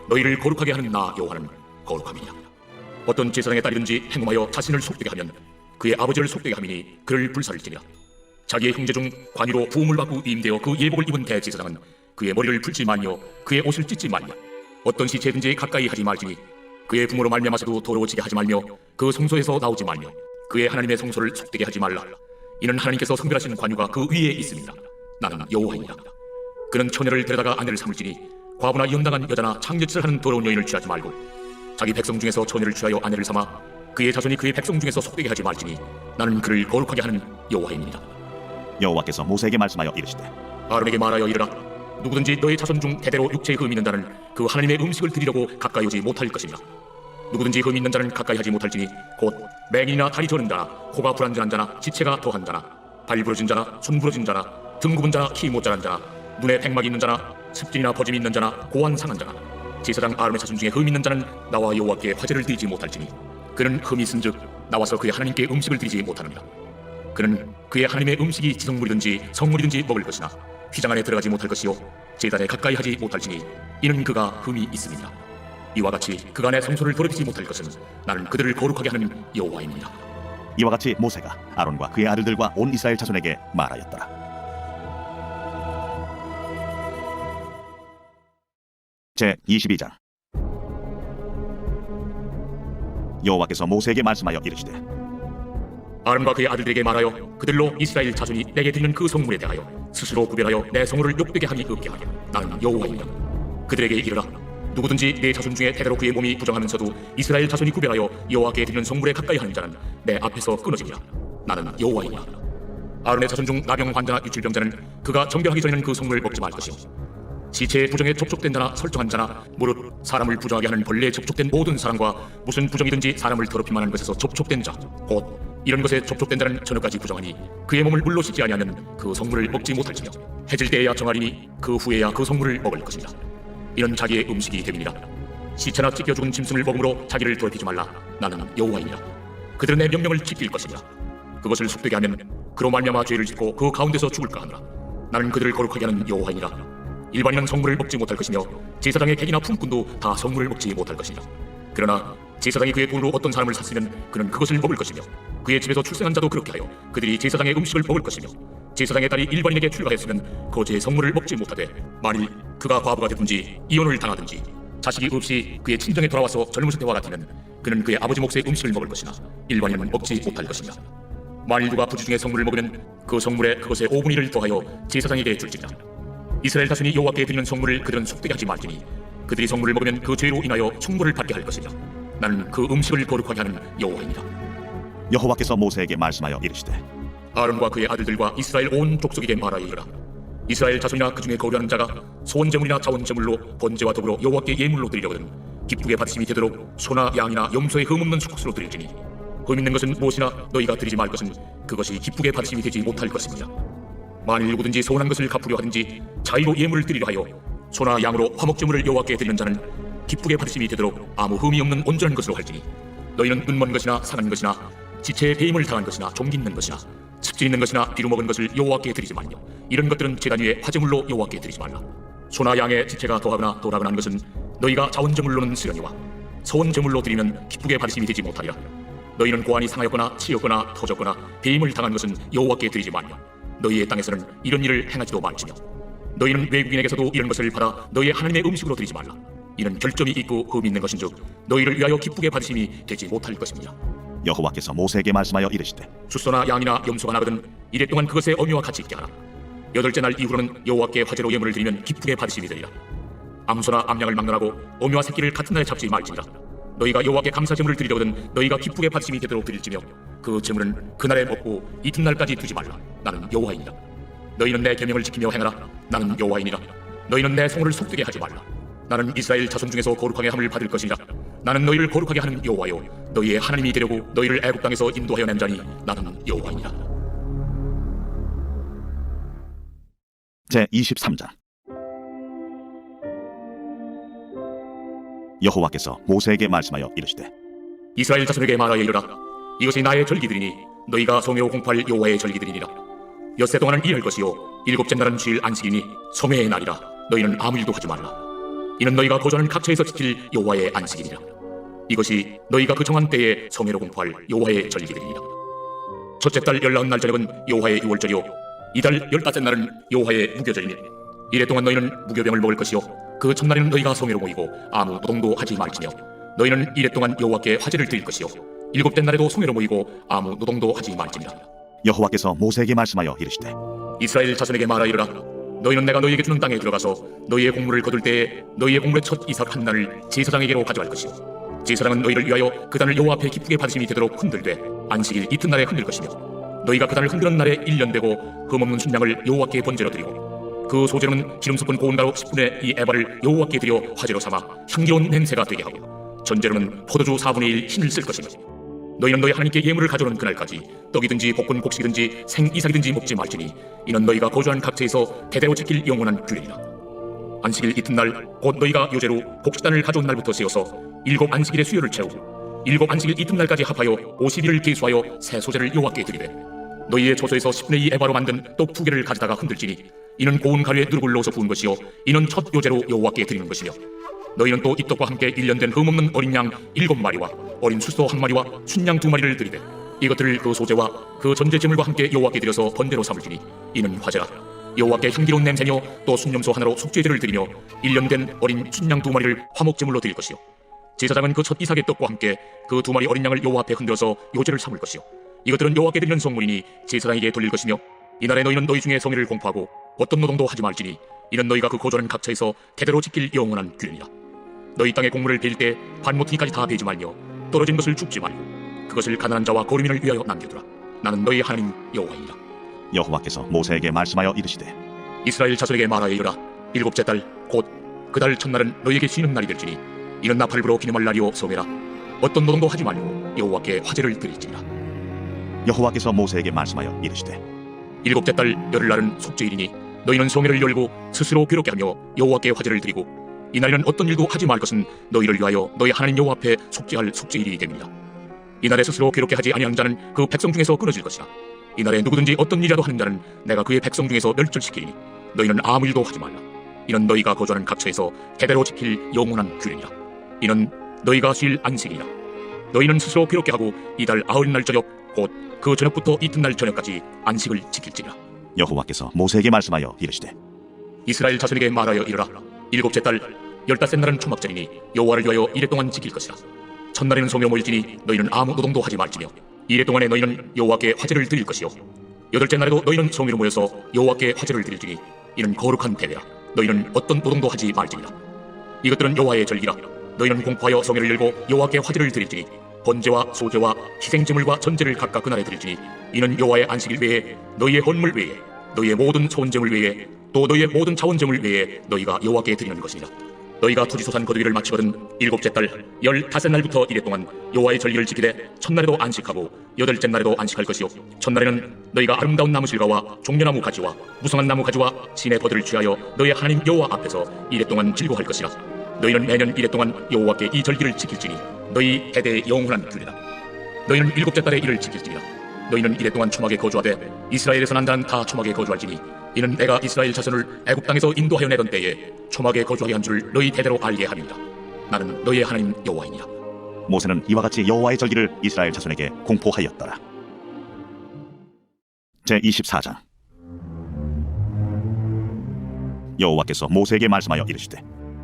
너희를 거룩하게 하는 나 여호와는 거룩함이니라. 어떤 제사장의 딸이든지 행음하여 자신을 속되게 하면 그의 아버지를 속되게 함이니 그를 불살일지니라. 자기의 형제 중 관유로 부음을 받고 임되어 그 예복을 입은 대제사장은 그의 머리를 풀지 말며 그의 옷을 찢지 말며 어떤 시체든지 가까이 하지 말지니 그의 부모로 말미암아서도 더러워지게 하지 말며 그 성소에서 나오지 말며 그의 하나님의 성소를 속되게 하지 말라. 이는 하나님께서 성별하신 관유가 그 위에 있습니다. 나는 여호와이니라. 그는 처녀를 데려다가 아내를 삼을지니 과부나 이혼당한 여자나 창녀짓을 하는 더러운 여인을 취하지 말고 자기 백성 중에서 처녀를 취하여 아내를 삼아 그의 자손이 그의 백성 중에서 속되게 하지 말지니 나는 그를 거룩하게 하는 여호와입니다. 여호와께서 모세에게 말씀하여 이르시되 아론에게 말하여 이르라. 누구든지 너의 자손 중 대대로 육체에 흠이 있는 자는 그 하나님의 음식을 드리려고 가까이 오지 못할 것이니라. 누구든지 흠이 있는 자는 가까이 하지 못할지니 곧 맹인이나 다리 저는 자나 코가 불안전한 자나 지체가 더한 자나 발 부러진 자나 손 부러진 자나 등 굽은 자나 키 못 자란 자나 눈에 백막이 있는 자나 습진이나 버짐이 있는 자나 고환 상한 자나 제사장 아론의 자손 중에 흠이 있는 자는 나와 여호와께 화제를 드리지 못할지니 그는 흠이 있은즉 나와서 그의 하나님께 음식을 드리지 못하느니라. 그는 그의 하나님의 음식이 지성물이든지 성물이든지 먹을 것이나 휘장 안에 들어가지 못할 것이요 제단에 가까이 하지 못할지니 이는 그가 흠이 있음이니라. 이와 같이 그간의 성소를 더럽히지 못할 것은 나는 그들을 거룩하게 하는 여호와입니다. 이와 같이 모세가 아론과 그의 아들들과 온 이스라엘 자손에게 말하였더라. 제 22장. 여호와께서 모세에게 말씀하여 이르시되 아론과 그의 아들들에게 말하여 그들로 이스라엘 자손이 내게 드리는 그 성물에 대하여 스스로 구별하여 내 성물을 욕되게 함이 없게 하며 나는 여호와이니라. 그들에게 이르라. 누구든지 내 자손 중에 대대로 그의 몸이 부정하면서도 이스라엘 자손이 구별하여 여호와께 드리는 성물에 가까이 하는 자는 내 앞에서 끊어지리라. 나는 여호와이니라. 아론의 자손 중 나병 환자나 유출병자는 그가 정결하기 전에는 그 성물을 먹지 말 것이요 시체의 부정에 접촉된 자나 설정한 자나 무릇 사람을 부정하게 하는 벌레에 접촉된 모든 사람과 무슨 부정이든지 사람을 더럽힐 만한 것에서 접촉된 자 곧 이런 것에 접촉된 자는 저녁까지 부정하니 그의 몸을 물로 씻지 아니하면 그 성물을 먹지 못할지며 해질 때에야 정하리니 그 후에야 그 성물을 먹을 것이니라. 이는 자기의 음식이 됨이니라. 시체나 찢겨 죽은 짐승을 먹음으로 자기를 더럽히지 말라. 나는 여호와이니라. 그들은 내 명령을 지킬 것이니라. 그것을 속되게 하면 그로 말미암아 죄를 짓고 그 가운데서 죽을까 하노라. 나는 그들을 거룩하게 하는 여호와이니라. 일반인은 성물을 먹지 못할 것이며 제사장의 객이나 품꾼도 다 성물을 먹지 못할 것이니라. 그러나 제사장이 그의 돈으로 어떤 사람을 샀으면 그는 그것을 먹을 것이며 그의 집에서 출생한 자도 그렇게 하여 그들이 제사장의 음식을 먹을 것이며 제사장의 딸이 일반인에게 출가했으면 거제의 성물을 먹지 못하되 만일 그가 과부가 되든지 이혼을 당하든지 자식이 없이 그의 친정에 돌아와서 젊으실 때와 같으면 그는 그의 아버지 몫의 음식을 먹을 것이나 일반인은 먹지 못할 것이니라. 만일 누가 부지 중에 성물을 먹으면 그 성물에 그것의 5분의 1을 더하여 제사장에게 줄지니라. 이스라엘 자손이 여호와께 드리는 성물을 그들은 속되게 하지 말지니 그들이 성물을 먹으면 그 죄로 인하여 충고를 받게 할 것이며 나는 그 음식을 거룩하게 하는 여호와입니다. 여호와께서 모세에게 말씀하여 이르시되 아론과 그의 아들들과 이스라엘 온 족속에게 말하이르라. 이스라엘 자손이나 그 중에 거류하는 자가 소원제물이나 자원제물로 번제와 더불어 여호와께 예물로 드리려거든 기쁘게 받으심이 되도록 소나 양이나 염소의 흠없는 수컷으로 드릴지니 흠 있는 것은 무엇이나 너희가 드리지 말 것은 그것이 기쁘게 받으심이 되지 못할 것입니다. 만일 누구든지 소원한 것을 갚으려 하든지 자의로 예물을 드리려 하여 소나 양으로 화목제물을 여호와께 드리는 자는 기쁘게 받으심이 되도록 아무 흠이 없는 온전한 것으로 할지니 너희는 은먼 것이나 상한 것이나 지체에 배임을 당한 것이나 종 깃는 것이나 습질 있는 것이나 비루 먹은 것을 여호와께 드리지 말며 이런 것들은 제단 위에 화제물로 여호와께 드리지 말라. 소나 양의 지체가 더하거나 덜하거나 한 것은 너희가 자원제물로는 쓰려니와 서원제물로 드리면 기쁘게 받으심이 되지 못하리라. 너희는 고안이 상하였거나 치였거나 터졌거나 배임을 당한 것은 여호와께 드리지 말며 너희의 땅에서는 이런 일을 행하지도 말지며 너희는 외국인에게서도 이런 것을 받아 너희의 하나님의 음식으로 드리지 말라. 이는 결점이 있고 흠이 있는 것인즉 너희를 위하여 기쁘게 받으심이 되지 못할 것입니다. 여호와께서 모세에게 말씀하여 이르시되 수소나 양이나 염소가 나거든 이래 동안 그것의 어미와 같이 있게 하라. 8째 날 이후로는 여호와께 화제로 예물을 드리면 기쁘게 받으심이 되리라. 암소나 암양을 막론하고 어미와 새끼를 같은 날에 잡지 말지니라. 너희가 여호와께 감사제물을 드리려거든 너희가 기쁘게 받으심이 되도록 드릴지며 그 제물은 그날에 먹고 이튿날까지 두지 말라. 나는 여호와이니라. 너희는 내 계명을 지키며 행하라. 나는 여호와이니라. 너희는 내 성을 속되게 하지 말라. 나는 이스라엘 자손 중에서 거룩하게 함을 받을 것이니라. 나는 너희를 거룩하게 하는 여호와요 너희의 하나님이 되려고 너희를 애굽 땅에서 인도하여 낸 자니 나는 여호와이니라. 제23장. 여호와께서 모세에게 말씀하여 이르시되 이스라엘 자손에게 말하여 이르라. 이것이 나의 절기들이니 너희가 성회로 공포할 여호와의 절기들이니라. 엿새 동안은 일할 것이요 7째 날은 주일 안식이니 성회의 날이라. 너희는 아무 일도 하지 말라. 이는 너희가 거주하는 각처에서 지킬 여호와의 안식이니라. 이것이 너희가 그 정한 때에 성회로 공포할 여호와의 절기들이니라. 첫째 달 19날 저녁은 여호와의 유월절이요 이달 15째 날은 여호와의 무교절이니 이래 동안 너희는 무교병을 먹을 것이요 그 첫날에는 너희가 성회로 모이고 아무 노동도 하지 말지며 너희는 이래 동안 여호와께 화제를 드릴 것이요 7째 날에도 성회로 모이고 아무 노동도 하지 말지니라. 여호와께서 모세에게 말씀하여 이르시되 이스라엘 자손에게 말하이르라. 너희는 내가 너희에게 주는 땅에 들어가서 너희의 곡물을 거둘 때에 너희의 곡물의 첫 이삭 한 단을 제사장에게로 가져갈 것이요 제사장은 너희를 위하여 그 단을 여호와 앞에 기쁘게 받으심이 되도록 흔들되 안식일 이튿날에 흔들 것이며 너희가 그 단을 흔드는 날에 1년 되고 흠없는 순양을 여호와께 번제로 드리고 그 소재로는 기름 섞은 고운 가루 10분의 2 에바를 여호와께 드려 화제로 삼아 향기로운 냄새가 되게 하고 전제로는 포도주 4분의 1 흰을 쓸 것이며 너희는 너희 하나님께 예물을 가져오는 그날까지 떡이든지 볶은 곡식이든지 생이삭이든지 먹지 말지니 이는 너희가 거주한 각처에서 대대로 지킬 영원한 규례니라. 안식일 이튿날 곧 너희가 요제로 곡식단을 가져온 날부터 세어서 7 안식일의 수요를 채우고 7 안식일 이튿날까지 합하여 50일을 계수하여 새 소재를 여호와께 드리되 너희의 조소에서 10분의 2 에바로 만든 떡 2개를 가져다가 흔들지니 이는 고운 가루에 누룩을 넣어서 부은 것이요 이는 첫 요제로 여호와께 드리는 것이며 너희는 또 이 떡과 함께 1년 된 흠없는 어린 양 7마리와 어린 수소 1마리와 순양 2마리를 드리되 이것들을 그 소재와 그 전제 제물과 함께 여호와께 드려서 번제로 삼을지니 이는 화제라. 여호와께 향기로운 냄새며 또 순염소 하나로 속죄제를 드리며 1년 된 어린 순양 2마리를 화목제물로 드릴 것이요 제사장은 그 첫 이삭의 떡과 함께 그 2마리 어린 양을 여호와 앞에 흔들어서 요제를 삼을 것이요 이것들은 여호와께 드리는 성물이니 제사장에게 돌릴 것이며 이날에 너희는 너희 중에 성회를 공포하고 어떤 노동도 하지 말지니 이는 너희가 그 거주하는 각처에서 대대로 지킬 영원한 규례니라. 너희 땅의 곡물을 베일 때 반모티기까지 다 베지 말며 떨어진 것을 줍지 말고 그것을 가난한 자와 거류민을 위하여 남겨두라. 나는 너희 하나님 여호와이니라. 여호와께서 모세에게 말씀하여 이르시되 이스라엘 자손에게 말하여 이르라. 7째 달 곧 그 달 첫날은 너희에게 쉬는 날이 될지니 이는 나팔부로 기념할 날이요 성회라. 어떤 노동도 하지 말고 여호와께 화제를 드릴지니라. 여호와께서 모세에게 말씀하여 이르시되 7째 달 열흘날은 속죄일이니 너희는 성회를 열고 스스로 괴롭게 하며 여호와께 화제를 드리고 이날에는 어떤 일도 하지 말 것은 너희를 위하여 너희 하나님 여호와 앞에 속죄할 속죄일이 됨이라. 이날에 스스로 괴롭게 하지 아니한 자는 그 백성 중에서 끊어질 것이라. 이날에 누구든지 어떤 일이라도 하는 자는 내가 그의 백성 중에서 멸절시키리니 너희는 아무 일도 하지 말라. 이는 너희가 거주하는 각처에서 대대로 지킬 영원한 규례니라. 이는 너희가 쉴 안식이라. 너희는 스스로 괴롭게 하고 이달 90날 저녁 곧 그 저녁부터 이튿날 저녁까지 안식을 지킬지니라. 여호와께서 모세에게 말씀하여 이르시되 이스라엘 자손에게 말하여 이르라. 7째 달 15째 날은 초막절이니 여호와를 위하여 이래 동안 지킬 것이라. 첫날에는 성회로 모일지니 너희는 아무 노동도 하지 말지며 이래 동안에 너희는 여호와께 화제를 드릴 것이요 8째 날에도 너희는 성회로 모여서 여호와께 화제를 드릴지니 이는 거룩한 대회라. 너희는 어떤 노동도 하지 말지니라. 이것들은 여호와의 절기라. 너희는 공포하여 성회를 열고 여호와께 화제를 드릴지니 번제와 소제와 희생제물과 전제를 각각 그날에 드릴지니 이는 여호와의 안식일 외에 너희의 헌물 외에 너희의 모든 소원제물 외에 또 너희의 모든 자원제물 외에 너희가 여호와께 드리는 것이니라. 너희가 투지소산 거두기를 마치거든 7째 달 15날부터 이래 동안 여호와의 절기를 지키되 첫날에도 안식하고 8째 날에도 안식할 것이요 첫날에는 너희가 아름다운 나무 실과와 종려나무 가지와 무성한 나무 가지와 신의 버들을 취하여 너희 하나님 여호와 앞에서 이래 동안 즐거워할 것이라. 너희는 매년 이래 동안 여호와께 이 절기를 지킬지니 너희 대대의 영원한 규례다. 너희는 일곱째 달에 이를 지킬지니라. 너희는 이래 동안 초막에 거주하되 이스라엘에서 난 자는 다 초막에 거주할지니 이는 내가 이스라엘 자손을 애굽 땅에서 인도하여 내던 때에 초막에 거주하게 한 줄 너희 대대로 알게 함이니라. 나는 너희의 하나님 여호와이니라. 모세는 이와 같이 여호와의 절기를 이스라엘 자손에게 공포하였더라. 제24장. 여호와께서 모세에게 말씀하여 이르시되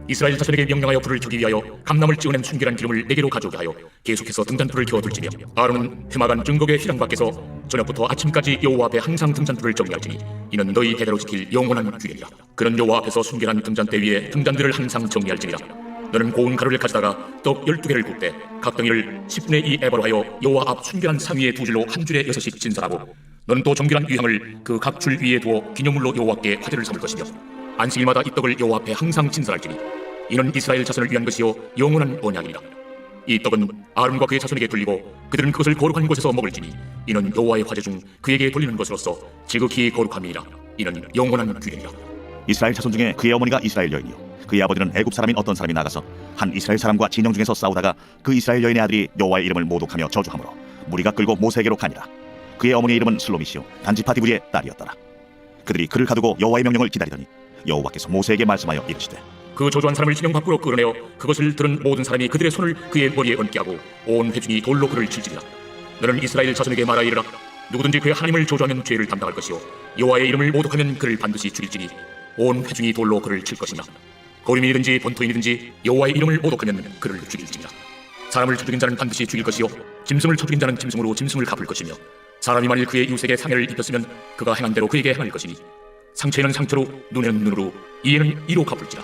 이스라엘 자손에게 명령하여 불을 켜기 위하여 감람을 찍어낸 순결한 기름을 내게로 가져오게 하여 계속해서 등잔불을 켜둘지며 아론은 회막안 증거궤 휘장 밖에서 저녁부터 아침까지 여호와 앞에 항상 등잔불을 정리할지니 이는 너희 대대로 지킬 영원한 규례니라. 그는 여호와 앞에서 순결한 등잔대 위에 등잔들을 항상 정리할지니라. 너는 고운 가루를 가져다가 떡 12개를 굽되 각 덩이를 10분의 2 에바로 하여 여호와 앞 순결한 상 위에 두 줄로 한 줄에 6씩 진설하고 너는 또 정결한 유향을 그 각 줄 위에 두어 기념물로 여호와께 화제를 삼을 것이며 안식일마다 이 떡을 여호와 앞에 항상 진설할지니 이는 이스라엘 자손을 위한 것이요 영원한 언약이니라. 이 떡은 아론과 그의 자손에게 돌리고 그들은 그것을 거룩한 곳에서 먹을지니 이는 여호와의 화제 중 그에게 돌리는 것으로서 지극히 거룩함이니라. 이는 영원한 규례니라. 이스라엘 자손 중에 그의 어머니가 이스라엘 여인이요 그의 아버지는 애굽 사람인 어떤 사람이 나가서 한 이스라엘 사람과 진영 중에서 싸우다가 그 이스라엘 여인의 아들이 여호와의 이름을 모독하며 저주하므로 무리가 끌고 모세에게로 가니라. 그의 어머니의 이름은 슬로미시요 단지파 디브리의 딸이었더라. 그들이 그를 가두고 여호와의 명령을 기다리더니 여호와께서 모세에게 말씀하여 이르시되 그 저주한 사람을 진영 밖으로 끌어내어 그것을 들은 모든 사람이 그들의 손을 그의 머리에 얹게 하고 온 회중이 돌로 그를 칠지니라. 너는 이스라엘 자손에게 말하 이르라. 누구든지 그의 하나님을 저주하면 죄를 담당할 것이요 여호와의 이름을 모독하면 그를 반드시 죽일지니 온 회중이 돌로 그를 칠 것이며 거류민이든지 본토인이든지 여호와의 이름을 모독하면 그를 죽일지니라. 사람을 쳐 죽인 자는 반드시 죽일 것이요 짐승을 쳐 죽인 자는 짐승으로 짐승을 갚을 것이며 사람이 만일 그의 이웃에게 상해를 입혔으면 그가 행한 대로 그에게 행할 것이니 상처에는 상처로 눈에는 눈으로 이에는 이로 갚을지라.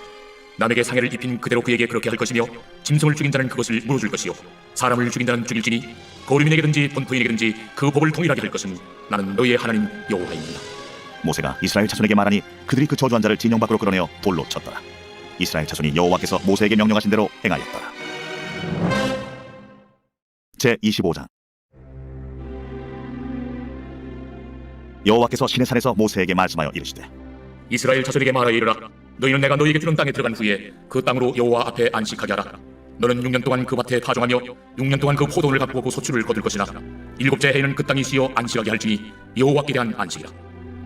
남에게 상해를 입힌 그대로 그에게 그렇게 할 것이며 짐승을 죽인 자는 그것을 물어줄 것이요 사람을 죽인 자는 죽일지니 거류민에게든지 본토인에게든지 그 법을 동일하게 할 것은 나는 너희의 하나님 여호와입니다. 모세가 이스라엘 자손에게 말하니 그들이 그 저주한 자를 진영 밖으로 끌어내어 돌로 쳤더라. 이스라엘 자손이 여호와께서 모세에게 명령하신 대로 행하였더라. 제25장. 여호와께서 시내산에서 모세에게 말씀하여 이르시되 이스라엘 자손에게 말하여 이르라. 너희는 내가 너희에게 주는 땅에 들어간 후에 그 땅으로 여호와 앞에 안식하게 하라. 너는 6년 동안 그 밭에 파종하며 6년 동안 그 포도원을 가꾸고 그 소출을 거둘 것이나 7째 해에는 그 땅이 쉬어 안식하게 할지니 여호와께 대한 안식이라.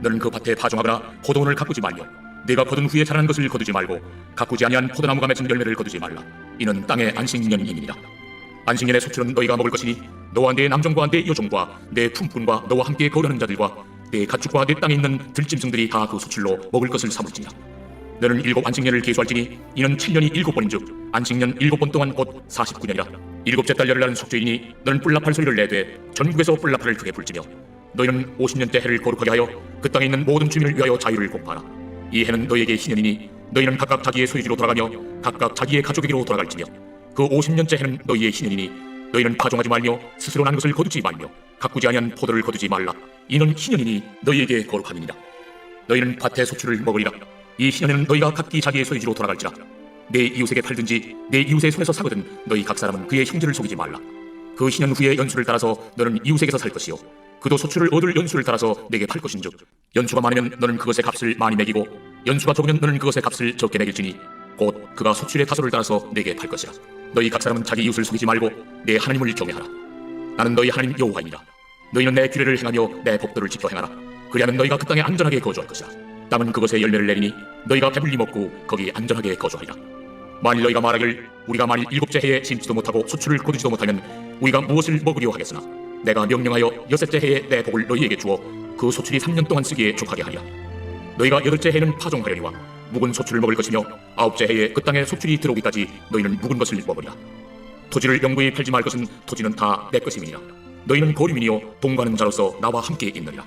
너는 그 밭에 파종하거나 포도원을 가꾸지 말며 내가 거둔 후에 자라는 것을 거두지 말고 가꾸지 아니한 포도나무가 맺은 열매를 거두지 말라. 이는 땅의 안식년임이니라. 안식년의 소출은 너희가 먹을 것이니 너와 내 남종과 내 여종과 내 품꾼과 너와 함께 거류하는 자들과 내 가축과 내 땅에 있는 들짐승들이 다 그 소출로 먹을 것을 삼을지니라. 너는 7 안식년을 계수할지니 이는 7년이 7번인즉 안식년 7번 동안 곧 49년이라. 7째 달 열흘날은 속죄이니 너는 뿔나팔 소리를 내되 전국에서 뿔나팔을 크게 불지며 너희는 50년째 해를 거룩하게 하여 그 땅에 있는 모든 주민을 위하여 자유를 공포하라. 이 해는 너희에게 희년이니 너희는 각각 자기의 소유지로 돌아가며 각각 자기의 가족에게로 돌아갈지며 그 50년째 해는 너희의 희년이니 너희는 파종하지 말며 스스로 난 것을 거두지 말며 가꾸지 아니한 포도를 거두지 말라. 이는 희년이니 너희에게 거룩함이니라. 너희는 밭의 소출을 먹으리라. 이 희년에는 너희가 각기 자기의 소유지로 돌아갈지라. 내 이웃에게 팔든지 내 이웃의 손에서 사거든 너희 각 사람은 그의 형제를 속이지 말라. 그 희년 후에 연수를 따라서 너는 이웃에게서 살 것이요 그도 소출을 얻을 연수를 따라서 내게 팔 것인즉 연수가 많으면 너는 그것의 값을 많이 매기고 연수가 적으면 너는 그것의 값을 적게 매길지니 곧 그가 소출의 다소를 따라서 내게 팔 것이라. 너희 각 사람은 자기 이웃을 속이지 말고 내 하나님을 경외하라. 나는 너희 하나님 여호와이니라. 너희는 내 규례를 행하며 내 법도를 지켜 행하라. 그리하면 너희가 그 땅에 안전하게 거주할 것이라. 땅은 그것의 열매를 내리니 너희가 배불리 먹고 거기 안전하게 거주하리라. 만일 너희가 말하길 우리가 만일 7째 해에 심지도 못하고 소출을 거두지도 못하면 우리가 무엇을 먹으려 하겠으나 내가 명령하여 6째 해에 내 복을 너희에게 주어 그 소출이 3년 동안 쓰기에 족하게 하리라. 너희가 8째 해에는 파종하려니와 묵은 소출을 먹을 것이며 9째 해에 그 땅에 소출이 들어오기까지 너희는 묵은 것을 먹으리라. 토지를 영구히 팔지 말 것은 토지는 다 내 것임이니라. 너희는 거류민이요 동거하는 자로서 나와 함께 있느니라.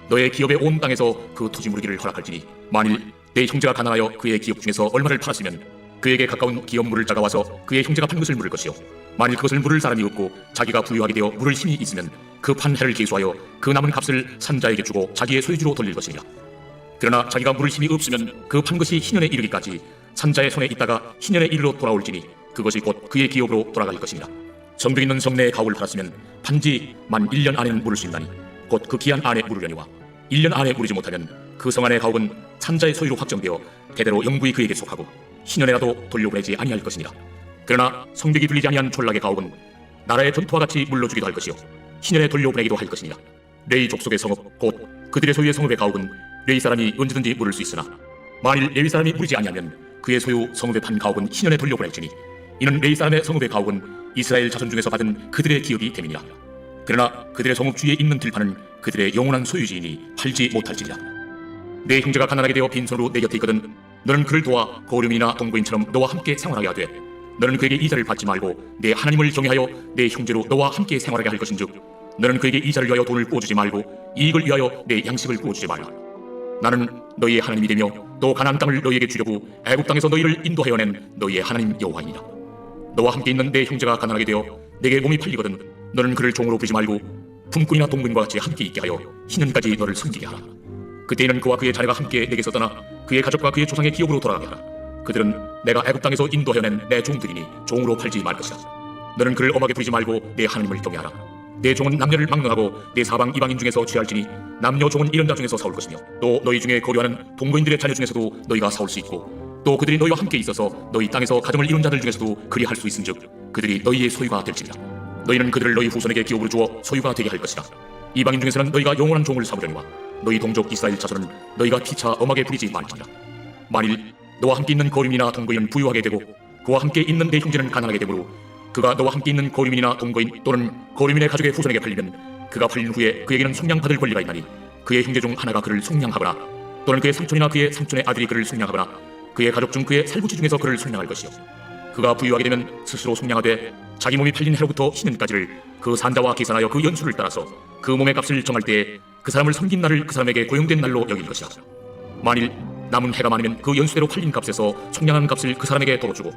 너의 기업의 온 땅에서 그 토지 무르기를 허락할지니 만일 내 형제가 가난하여 그의 기업 중에서 얼마를 팔았으면 그에게 가까운 기업 물을 자가 와서 그의 형제가 판 것을 물을 것이요 만일 그것을 물을 사람이 없고 자기가 부유하게 되어 물을 힘이 있으면 그 판 해를 계수하여 그 남은 값을 산 자에게 주고 자기의 소유주로 돌릴 것이니라. 그러나 자기가 물을 힘이 없으면 그 판 것이 희년에 이르기까지 산 자의 손에 있다가 희년에 이르러 돌아올지니 그것이 곧 그의 기업으로 돌아갈 것이니라. 성벽 있는 성내에 가옥을 팔았으면 판지 만 1년 안에는 물을 수 있나니 곧 그 기한 안에 물으려니와 1년 안에 물이지 못하면 그 성 안의 가옥은 산자의 소유로 확정되어 대대로 영구히 그에게 속하고 희년에라도 돌려보내지 아니할 것이니라. 그러나 성벽이 들리지 아니한 촌락의 가옥은 나라의 전투와 같이 물러주기도 할 것이요 희년에 돌려보내기도 할 것이니라. 레위 족속의 성읍 곧 그들의 소유의 성읍의 가옥은 레위 사람이 언제든지 물을 수 있으나 만일 레위 사람이 물지 아니하면 그의 소유 성읍의 판 가옥은 희년에 돌려보낼지니 이는 레위 사람의 성읍의 가옥은 이스라엘 자손 중에서 받은 그들의 기업이 됨이니라. 그러나 그들의 성읍 주위에 있는 들판은 그들의 영원한 소유지이니 팔지 못할지니라. 내 형제가 가난하게 되어 빈손으로 내 곁에 있거든 너는 그를 도와 고름이나 동거인처럼 너와 함께 생활하게 하되 너는 그에게 이자를 받지 말고 내 하나님을 경외하여 내 형제로 너와 함께 생활하게 할 것인즉 너는 그에게 이자를 위하여 돈을 부어주지 말고 이익을 위하여 내 양식을 부어주지 말라. 나는 너희의 하나님이 되며 또 가나안 땅을 너희에게 주려고 애굽 땅에서 너희를 인도하여 낸 너희의 하나님 여호와이니라. 너와 함께 있는 내 형제가 가난하게 되어 내게 몸이 팔리거든 너는 그를 종으로 부리지 말고 품꾼이나 동문과 같이 함께 있게 하여 희년까지 너를 섬기게 하라. 그때에는 그와 그의 자녀가 함께 내게서 떠나 그의 가족과 그의 조상의 기업으로 돌아가게 하라. 그들은 내가 애굽 땅에서 인도하여 낸 내 종들이니 종으로 팔지 말 것이다. 너는 그를 엄하게 부리지 말고 내 하나님을 경외하라. 내 종은 남녀를 막론하고 내 사방 이방인 중에서 취할지니 남녀 종은 이런 자 중에서 사올 것이며 또 너희 중에 거류하는 동거인들의 자녀 중에서도 너희가 사올 수 있고 또 그들이 너희와 함께 있어서 너희 땅에서 가정을 이룬 자들 중에서도 그리할 수 있은즉 그들이 너희의 소유가 될지니라. 너희는 그들을 너희 후손에게 기업으로 주어 소유가 되게 할 것이다. 이방인 중에서는 너희가 영원한 종을 삼으려니와 너희 동족 이스라엘 자손은 너희가 피차 엄하게 부리지 말지니라. 만일 너와 함께 있는 거류민이나 동거인은 부유하게 되고 그와 함께 있는 내 형제는 가난하게 되므로 그가 너와 함께 있는 거류민이나 동거인 또는 거류민의 가족의 후손에게 팔리면 그가 팔린 후에 그에게는 속량받을 권리가 있나니 그의 형제 중 하나가 그를 속량하거나 또는 그의 삼촌이나 그의 삼촌의 아들이 그를 속량하거나 그의 가족 중 그의 살구치 중에서 그를 속량할 것이요 그가 부유하게 되면 스스로 속량하되 자기 몸이 팔린 해로부터 희년까지를 그 산자와 계산하여 그 연수를 따라서 그 몸의 값을 정할 때에 그 사람을 섬긴 날을 그 사람에게 고용된 날로 여길 것이다. 만일 남은 해가 많으면 그 연수대로 팔린 값에서 속량한 값을 그 사람에게 도로 주고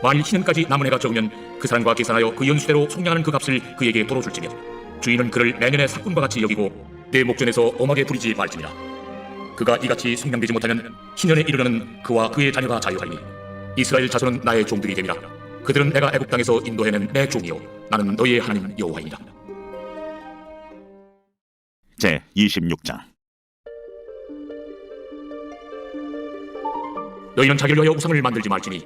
만일 희년까지 남은 해가 적으면 그 사람과 계산하여 그 연수대로 속량하는 그 값을 그에게 도로 줄지며 주인은 그를 내년의 삭군과 같이 여기고 내 목전에서 엄하게 부리지 말지니라. 그가 이같이 속량되지 못하면 희년에 이르려는 그와 그의 자녀가 자유하리니 이스라엘 자손은 나의 종들이 됨이라. 그들은 내가 애굽 땅에서 인도해낸 내 종이요 나는 너희의 하나님 여호와이니라. 제 26장. 너희는 자기를 위하여 우상을 만들지 말지니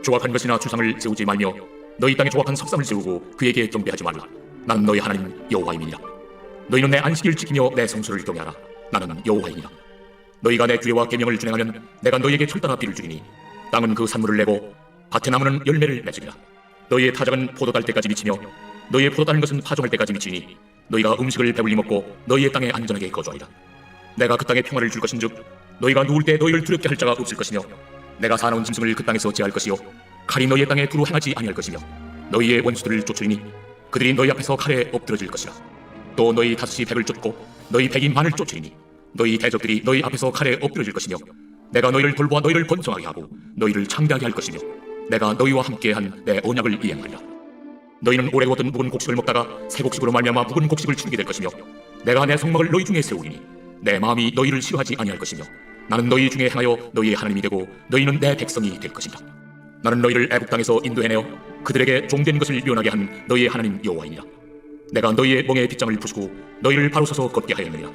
조각한 것이나 주상을 세우지 말며 너희 땅에 조각한 석상을 세우고 그에게 경배하지 말라. 나는 너희 하나님 여호와임이니라. 너희는 내 안식일을 지키며 내 성수를 경외하라. 나는 여호와이니라. 너희가 내 규례와 계명을 준행하면 내가 너희에게 철다라 비를 주리니 땅은 그 산물을 내고 밭의 나무는 열매를 맺으리라. 너희의 타작은 포도 달 때까지 미치며 너희의 포도 따는 것은 파종할 때까지 미치니 너희가 음식을 배불리 먹고 너희의 땅에 안전하게 거주하리라. 내가 그 땅에 평화를 줄 것인즉 너희가 누울 때 너희를 두렵게 할 자가 없을 것이며 내가 사나운 짐승을 그 땅에서 제할 것이요 칼이 너희의 땅에 두루 행하지 아니할 것이며 너희의 원수들을 쫓으리니 그들이 너희 앞에서 칼에 엎드러질 것이라. 또 너희 다섯이 백을 쫓고 너희 백이 만을 쫓으리니 너희 대적들이 너희 앞에서 칼에 엎드러질 것이며 내가 너희를 돌보아 너희를 번성하게 하고 너희를 창대하게 할 것이며 내가 너희와 함께한 내 언약을 이행하리라. 너희는 오래 구웠던 묵은 곡식을 먹다가 새 곡식으로 말미암아 묵은 곡식을 치르게 될 것이며 내가 내 성막을 너희 중에 세우리니 내 마음이 너희를 싫어하지 아니할 것이며 나는 너희 중에 행하여 너희의 하나님이 되고 너희는 내 백성이 될 것이다. 나는 너희를 애굽 땅에서 인도해내어 그들에게 종된 것을 면하게 한 너희의 하나님 여호와이니라. 내가 너희의 멍에 빗장을 부수고 너희를 바로 서서 걷게 하였느니라.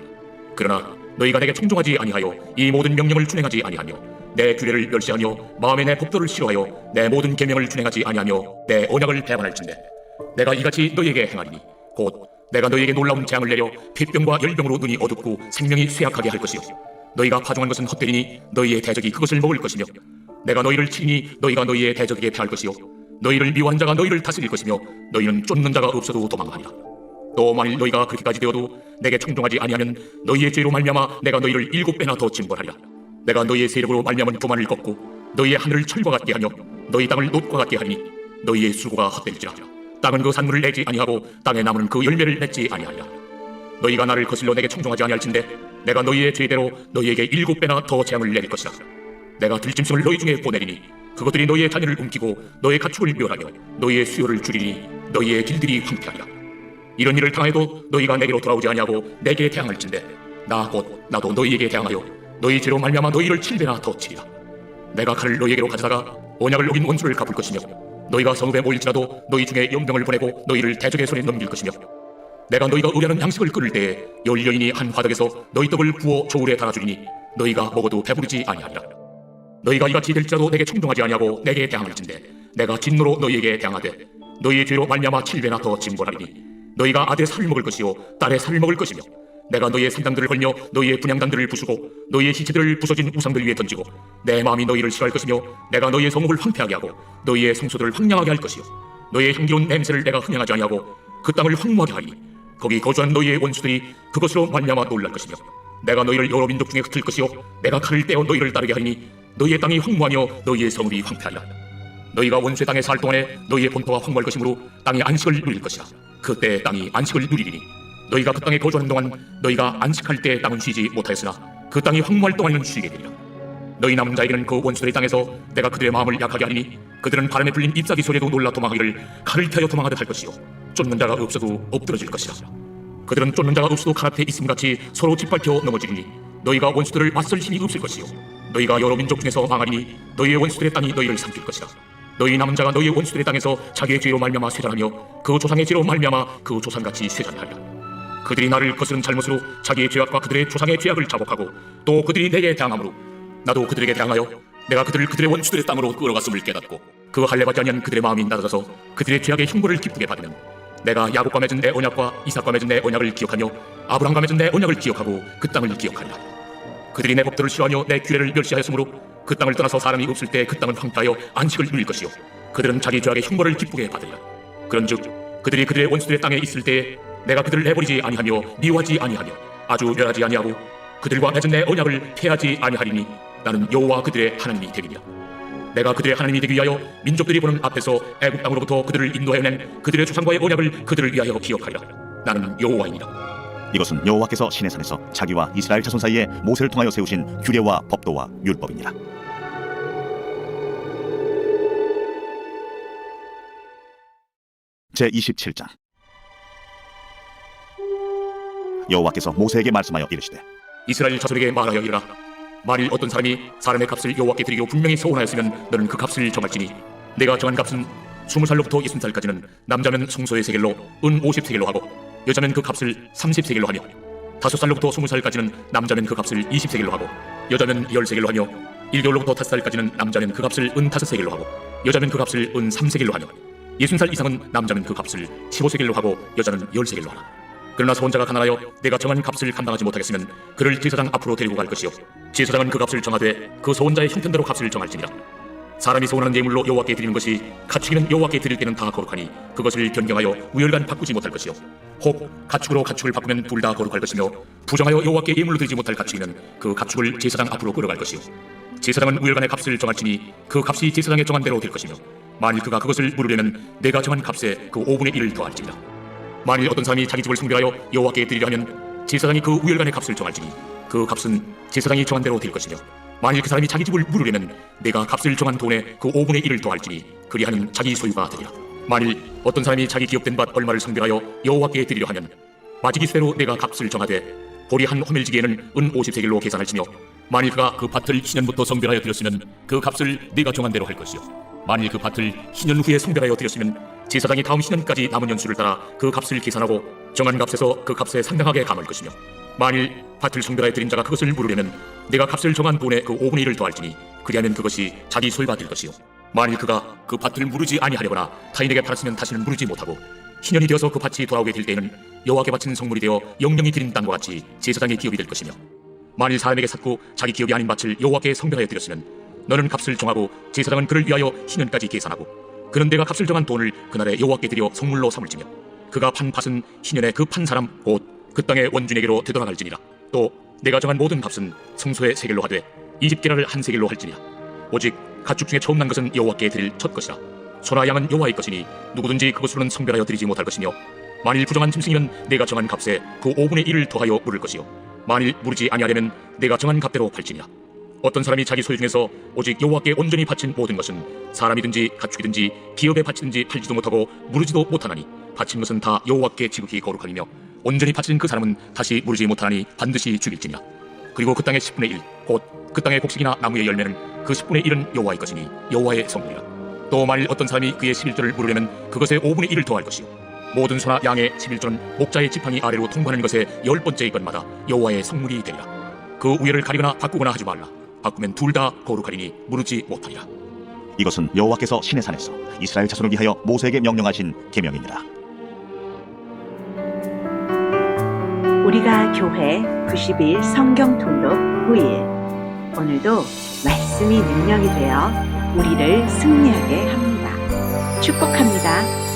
그러나 너희가 내게 청종하지 아니하여 이 모든 명령을 준행하지 아니하며 내 규례를 멸시하며 마음에 내 법도를 싫어하여 내 모든 계명을 준행하지 아니하며 내 언약을 배반할진대 내가 이같이 너희에게 행하리니 곧 내가 너희에게 놀라운 재앙을 내려 폐병과 열병으로 눈이 어둡고 생명이 쇠약하게 할 것이요 너희가 파종한 것은 헛되리니 너희의 대적이 그것을 먹을 것이며 내가 너희를 치니 너희가 너희의 대적에게 패할 것이요 너희를 미워한 자가 너희를 다스릴 것이며 너희는 쫓는 자가 없어도 도망하리라. 또 만일 너희가 그렇게까지 되어도 내게 청종하지 아니하면 너희의 죄로 말미암아 내가 너희를 7배나 더 징벌하리라. 내가 너희의 세력으로 말미암은 교만을 꺾고 너희의 하늘을 철과 같게 하며 너희 땅을 놋과 같게 하리니 너희의 수고가 헛될지라. 땅은 그 산물을 내지 아니하고 땅의 나무는 그 열매를 맺지 아니하리라. 너희가 나를 거슬러 내게 청종하지 아니할진대 내가 너희의 죄대로 너희에게 7배나 더 재앙을 내릴 것이라. 내가 들짐승을 너희 중에 보내리니 그것들이 너희의 자녀를 움키고 너희의 가축을 멸하며 너희의 수요를 줄이니 너희의 길들이 황폐하리라. 이런 일을 당해도 너희가 내게로 돌아오지 아니하고 내게 대항할진대 나 곧 나도 너희에게 대항하여 너희 죄로 말미암아 너희를 7배나 더 치리라. 내가 칼을 너희에게로 가져다가 언약을 어긴 원수를 갚을 것이며 너희가 성읍에 모일지라도 너희 중에 용병을 보내고 너희를 대적의 손에 넘길 것이며 내가 너희가 의뢰하는 양식을 끓일 때에 열 여인이 한 화덕에서 너희 떡을 부어 저울에 달아주리니 너희가 먹어도 배부르지 아니하리라. 너희가 이같이 될지라도 내게 청종하지 아니하고 내게 대항할진대 내가 진노로 너희에게 대항하되 너희의 죄로 말미암아 7배나 더 징벌하리니 너희가 아들의 살을 먹을 것이요 딸의 살을 먹을 것이며 내가 너희의 산당들을 헐며 너희의 분향단들을 부수고 너희의 시체들을 부서진 우상들 위에 던지고 내 마음이 너희를 싫어할 것이며 내가 너희의 성읍을 황폐하게 하고 너희의 성소들을 황량하게 할 것이요 너희의 향기로운 냄새를 내가 흥행하지 아니하고 그 땅을 황무하게 하리니 거기 거주한 너희의 원수들이 그것으로 말미암아 놀랄 것이며 내가 너희를 여러 민족 중에 흩을 것이요 내가 칼을 떼어 너희를 따르게 하리니 너희의 땅이 황무하며 너희의 성읍이 황폐하리라. 너희가 원수의 땅에 살 동안에 너희의 본토가 황무할 것이므로 땅이 안식을 누릴 것이라. 그때 땅이 안식을 누리리니 너희가 그 땅에 거주하는 동안 너희가 안식할 때 땅은 쉬지 못하였으나 그 땅이 황무할 동안에는 쉬게 되리라. 너희 남은 자에게는 그 원수들의 땅에서 내가 그들의 마음을 약하게 하리니 그들은 바람에 불린 잎사귀 소리에도 놀라 도망하기를 칼을 피하여 도망하듯 할 것이요 쫓는 자가 없어도 엎드러질 것이라. 그들은 쫓는 자가 없어도 칼 앞에 있음같이 서로 짓밟혀 넘어지리니 너희가 원수들을 맞설 힘이 없을 것이요 너희가 여러 민족 중에서 망하리니 너희의 원수들의 땅이 너희를 삼킬 것이라. 너희 남은 자가 너희의 원수들의 땅에서 자기의 죄로 말미암아 쇠잔하며 그 조상의 죄로 말미암아 그 조상같이 쇠잔하리라. 그들이 나를 거스른 잘못으로 자기의 죄악과 그들의 조상의 죄악을 자복하고 또 그들이 내게 대항함으로 나도 그들에게 대항하여 내가 그들을 그들의 원수들의 땅으로 끌어갔음을 깨닫고 그 할례 받지 아니한 그들의 마음이 낮아져서 그들의 죄악의 흉보를 기쁘게 받으면 내가 야곱과 맺은 내 언약과 이삭과 맺은 내 언약을 기억하며 아브라함과 맺은 내 언약을 기억하고 그 땅을 기억하리라. 그들이 내 법도를 싫어하며 내 규례를 멸시하였으므로 그 땅을 떠나서 사람이 없을 때 그 땅을 황폐하여 안식을 누릴 것이요 그들은 자기 죄악의 흉보를 기쁘게 받으리라. 그런즉 그들이 그들의 원수들의 땅에 있을 때에 내가 그들을 내버리지 아니하며 미워하지 아니하며 아주 멸하지 아니하고 그들과 맺은 내 언약을 폐하지 아니하리니 나는 여호와 그들의 하나님이 되리라. 내가 그들의 하나님이 되기 위하여 민족들이 보는 앞에서 애굽 땅으로부터 그들을 인도하여 낸 그들의 조상과의 언약을 그들을 위하여 기억하리라. 나는 여호와이니라. 이것은 여호와께서 시내산에서 자기와 이스라엘 자손 사이에 모세를 통하여 세우신 규례와 법도와 율법이니라. 제27장. 여호와께서 모세에게 말씀하여 이르시되 이스라엘 자손에게 말하여 이르라. 만일 어떤 사람이 사람의 값을 여호와께 드리고 분명히 서원하였으면 너는 그 값을 정할지니 내가 정한 값은 20살로부터 60살까지는 남자면 성소의 세겔로 은 50세겔로 하고 여자면 그 값을 30세겔로 하며 5살로부터 20살까지는 남자면 그 값을 20세겔로 하고 여자면 10세겔로 하며 1개월로부터 5살까지는 남자면 그 값을 은 5세겔로 하고 여자면 그 값을 은 3세겔로 하며 60살 이상은 남자면 그 값을 15세겔로 하고 여자는 10세겔로 하라. 그러나 소원자가 가난하여 내가 정한 값을 감당하지 못하겠으면 그를 제사장 앞으로 데리고 갈 것이요 제사장은 그 값을 정하되 그 소원자의 형편대로 값을 정할지니라. 사람이 소원하는 예물로 여호와께 드리는 것이 가축이면 여호와께 드릴 때는 다 거룩하니 그것을 변경하여 우열간 바꾸지 못할 것이요 혹 가축으로 가축을 바꾸면 둘 다 거룩할 것이며 부정하여 여호와께 예물로 드리지 못할 가축이면 그 가축을 제사장 앞으로 끌어갈 것이요 제사장은 우열간의 값을 정할지니 그 값이 제사장의 정한 대로 될 것이며 만일 그가 그것을 물으려면 내가 정한 값에 그 5분의 1을 더할지니라. 만일 어떤 사람이 자기 집을 성별하여 여호와께 드리려 하면 제사장이 그 우열간의 값을 정할지니 그 값은 제사장이 정한 대로 될 것이며 만일 그 사람이 자기 집을 물으려면 내가 값을 정한 돈에 그 5분의 1을 더할지니 그리하는 자기 소유가 되리라. 만일 어떤 사람이 자기 기업된 밭 얼마를 성별하여 여호와께 드리려 하면 마지기수대로 내가 값을 정하되 보리 한 호멜지기에는 은 50세겔로 계산할지며 만일 그가 그 밭을 희년부터 성별하여 드렸으면 그 값을 네가 정한 대로 할 것이요 만일 그 밭을 희년 후에 성별하여 드렸으면 제사장이 다음 희년까지 남은 연수를 따라 그 값을 계산하고 정한 값에서 그 값에 상당하게 감을 것이며 만일 밭을 성별하여 드린 자가 그것을 물으려면 내가 값을 정한 돈에 그 5분의 1을 더할지니 그리하면 그것이 자기 소유가 될 것이요 만일 그가 그 밭을 무르지 아니하려거나 타인에게 팔았으면 다시는 무르지 못하고 희년이 되어서 그 밭이 돌아오게 될 때에는 여호와께 바친 성물이 되어 영영이 드린 땅과 같이 제사장의 기업이 될 것이며 만일 사람에게 샀고 자기 기업이 아닌 밭을 여호와께 성별하여 드렸으면 너는 값을 정하고 제사장은 그를 위하여 희년까지 계산하고 그는 내가 값을 정한 돈을 그날에 여호와께 드려 성물로 삼을지며 그가 판 밭은 희년에 그 판 사람 곧 그 땅의 원주에게로 되돌아갈지니라. 또 내가 정한 모든 값은 성소의 세겔로 하되 20게라를 한 세겔로 할지니라. 오직 가축 중에 처음 난 것은 여호와께 드릴 첫 것이라. 소나 양은 여호와의 것이니 누구든지 그것으로는 성별하여 드리지 못할 것이며 만일 부정한 짐승이면 내가 정한 값에 그 5분의 1을 더하여 물을 것이요 만일 무르지 아니하려면 내가 정한 값대로 팔지니라. 어떤 사람이 자기 소유 중에서 오직 여호와께 온전히 바친 모든 것은 사람이든지 가축이든지 기업에 바치든지 팔지도 못하고 무르지도 못하나니 바친 것은 다 여호와께 지극히 거룩하니며 온전히 바친 그 사람은 다시 무르지 못하나니 반드시 죽일지니라. 그리고 그 땅의 10분의 1 곧 그 땅의 곡식이나 나무의 열매는 그 10분의 1은 여호와의 것이니 여호와의 성물이라. 또 만일 어떤 사람이 그의 11조를 물으려면 그것의 5분의 1을 더할 것이요 모든 소나 양의 11조는 목자의 지팡이 아래로 통과하는 것의 10번째의 것마다 여호와의 성물이 되리라. 그 우열을 가리거나 바꾸거나 하지 말라. 바꾸면 둘 다 거룩하리니 무르지 못하리라. 이것은 여호와께서 시내 산에서 이스라엘 자손을 위하여 모세에게 명령하신 계명이니라. 우리가 교회 90일 성경 통독 9일. 오늘도 말씀이 능력이 되어 우리를 승리하게 합니다. 축복합니다.